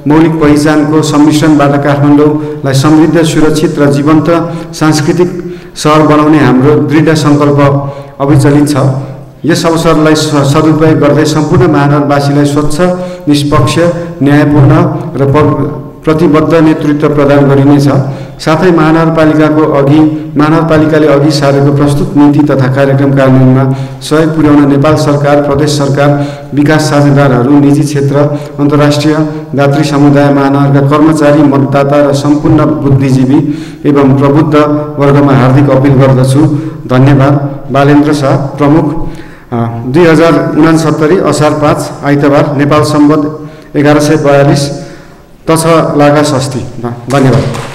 मौलिक पहिचानको सम्मिश्रणबाट काठमाडौँलाई समृद्ध, सुरक्षित र जीवन्त सांस्कृतिक सहर बनाउने हाम्रो दृढ सङ्कल्प अविचलित छ। यस अवसरलाई सदुपयोग गर्दै सम्पूर्ण महानगरवासीलाई स्वच्छ, निष्पक्ष, न्यायपूर्ण र प्रतिबद्ध नेतृत्व प्रदान गरिनेछ। साथै महानगरपालिकाले अघि सारेको प्रस्तुत नीति तथा कार्यक्रम कार्यान्वयनमा सहयोग पुर्याउन नेपाल सरकार, प्रदेश सरकार, विकास साझेदारहरू, निजी क्षेत्र, अन्तर्राष्ट्रिय दात्री समुदाय, महानगरका कर्मचारी, मतदाता र सम्पूर्ण बुद्धिजीवी एवं प्रबुद्ध वर्गमा हार्दिक अपील गर्दछु। धन्यवाद। बालेन्द्र शाह, प्रमुख, 2069 असार 5 आइतबार, नेपाल सम्वत 1142 तछ लागा षष्ठी। धन्यवाद।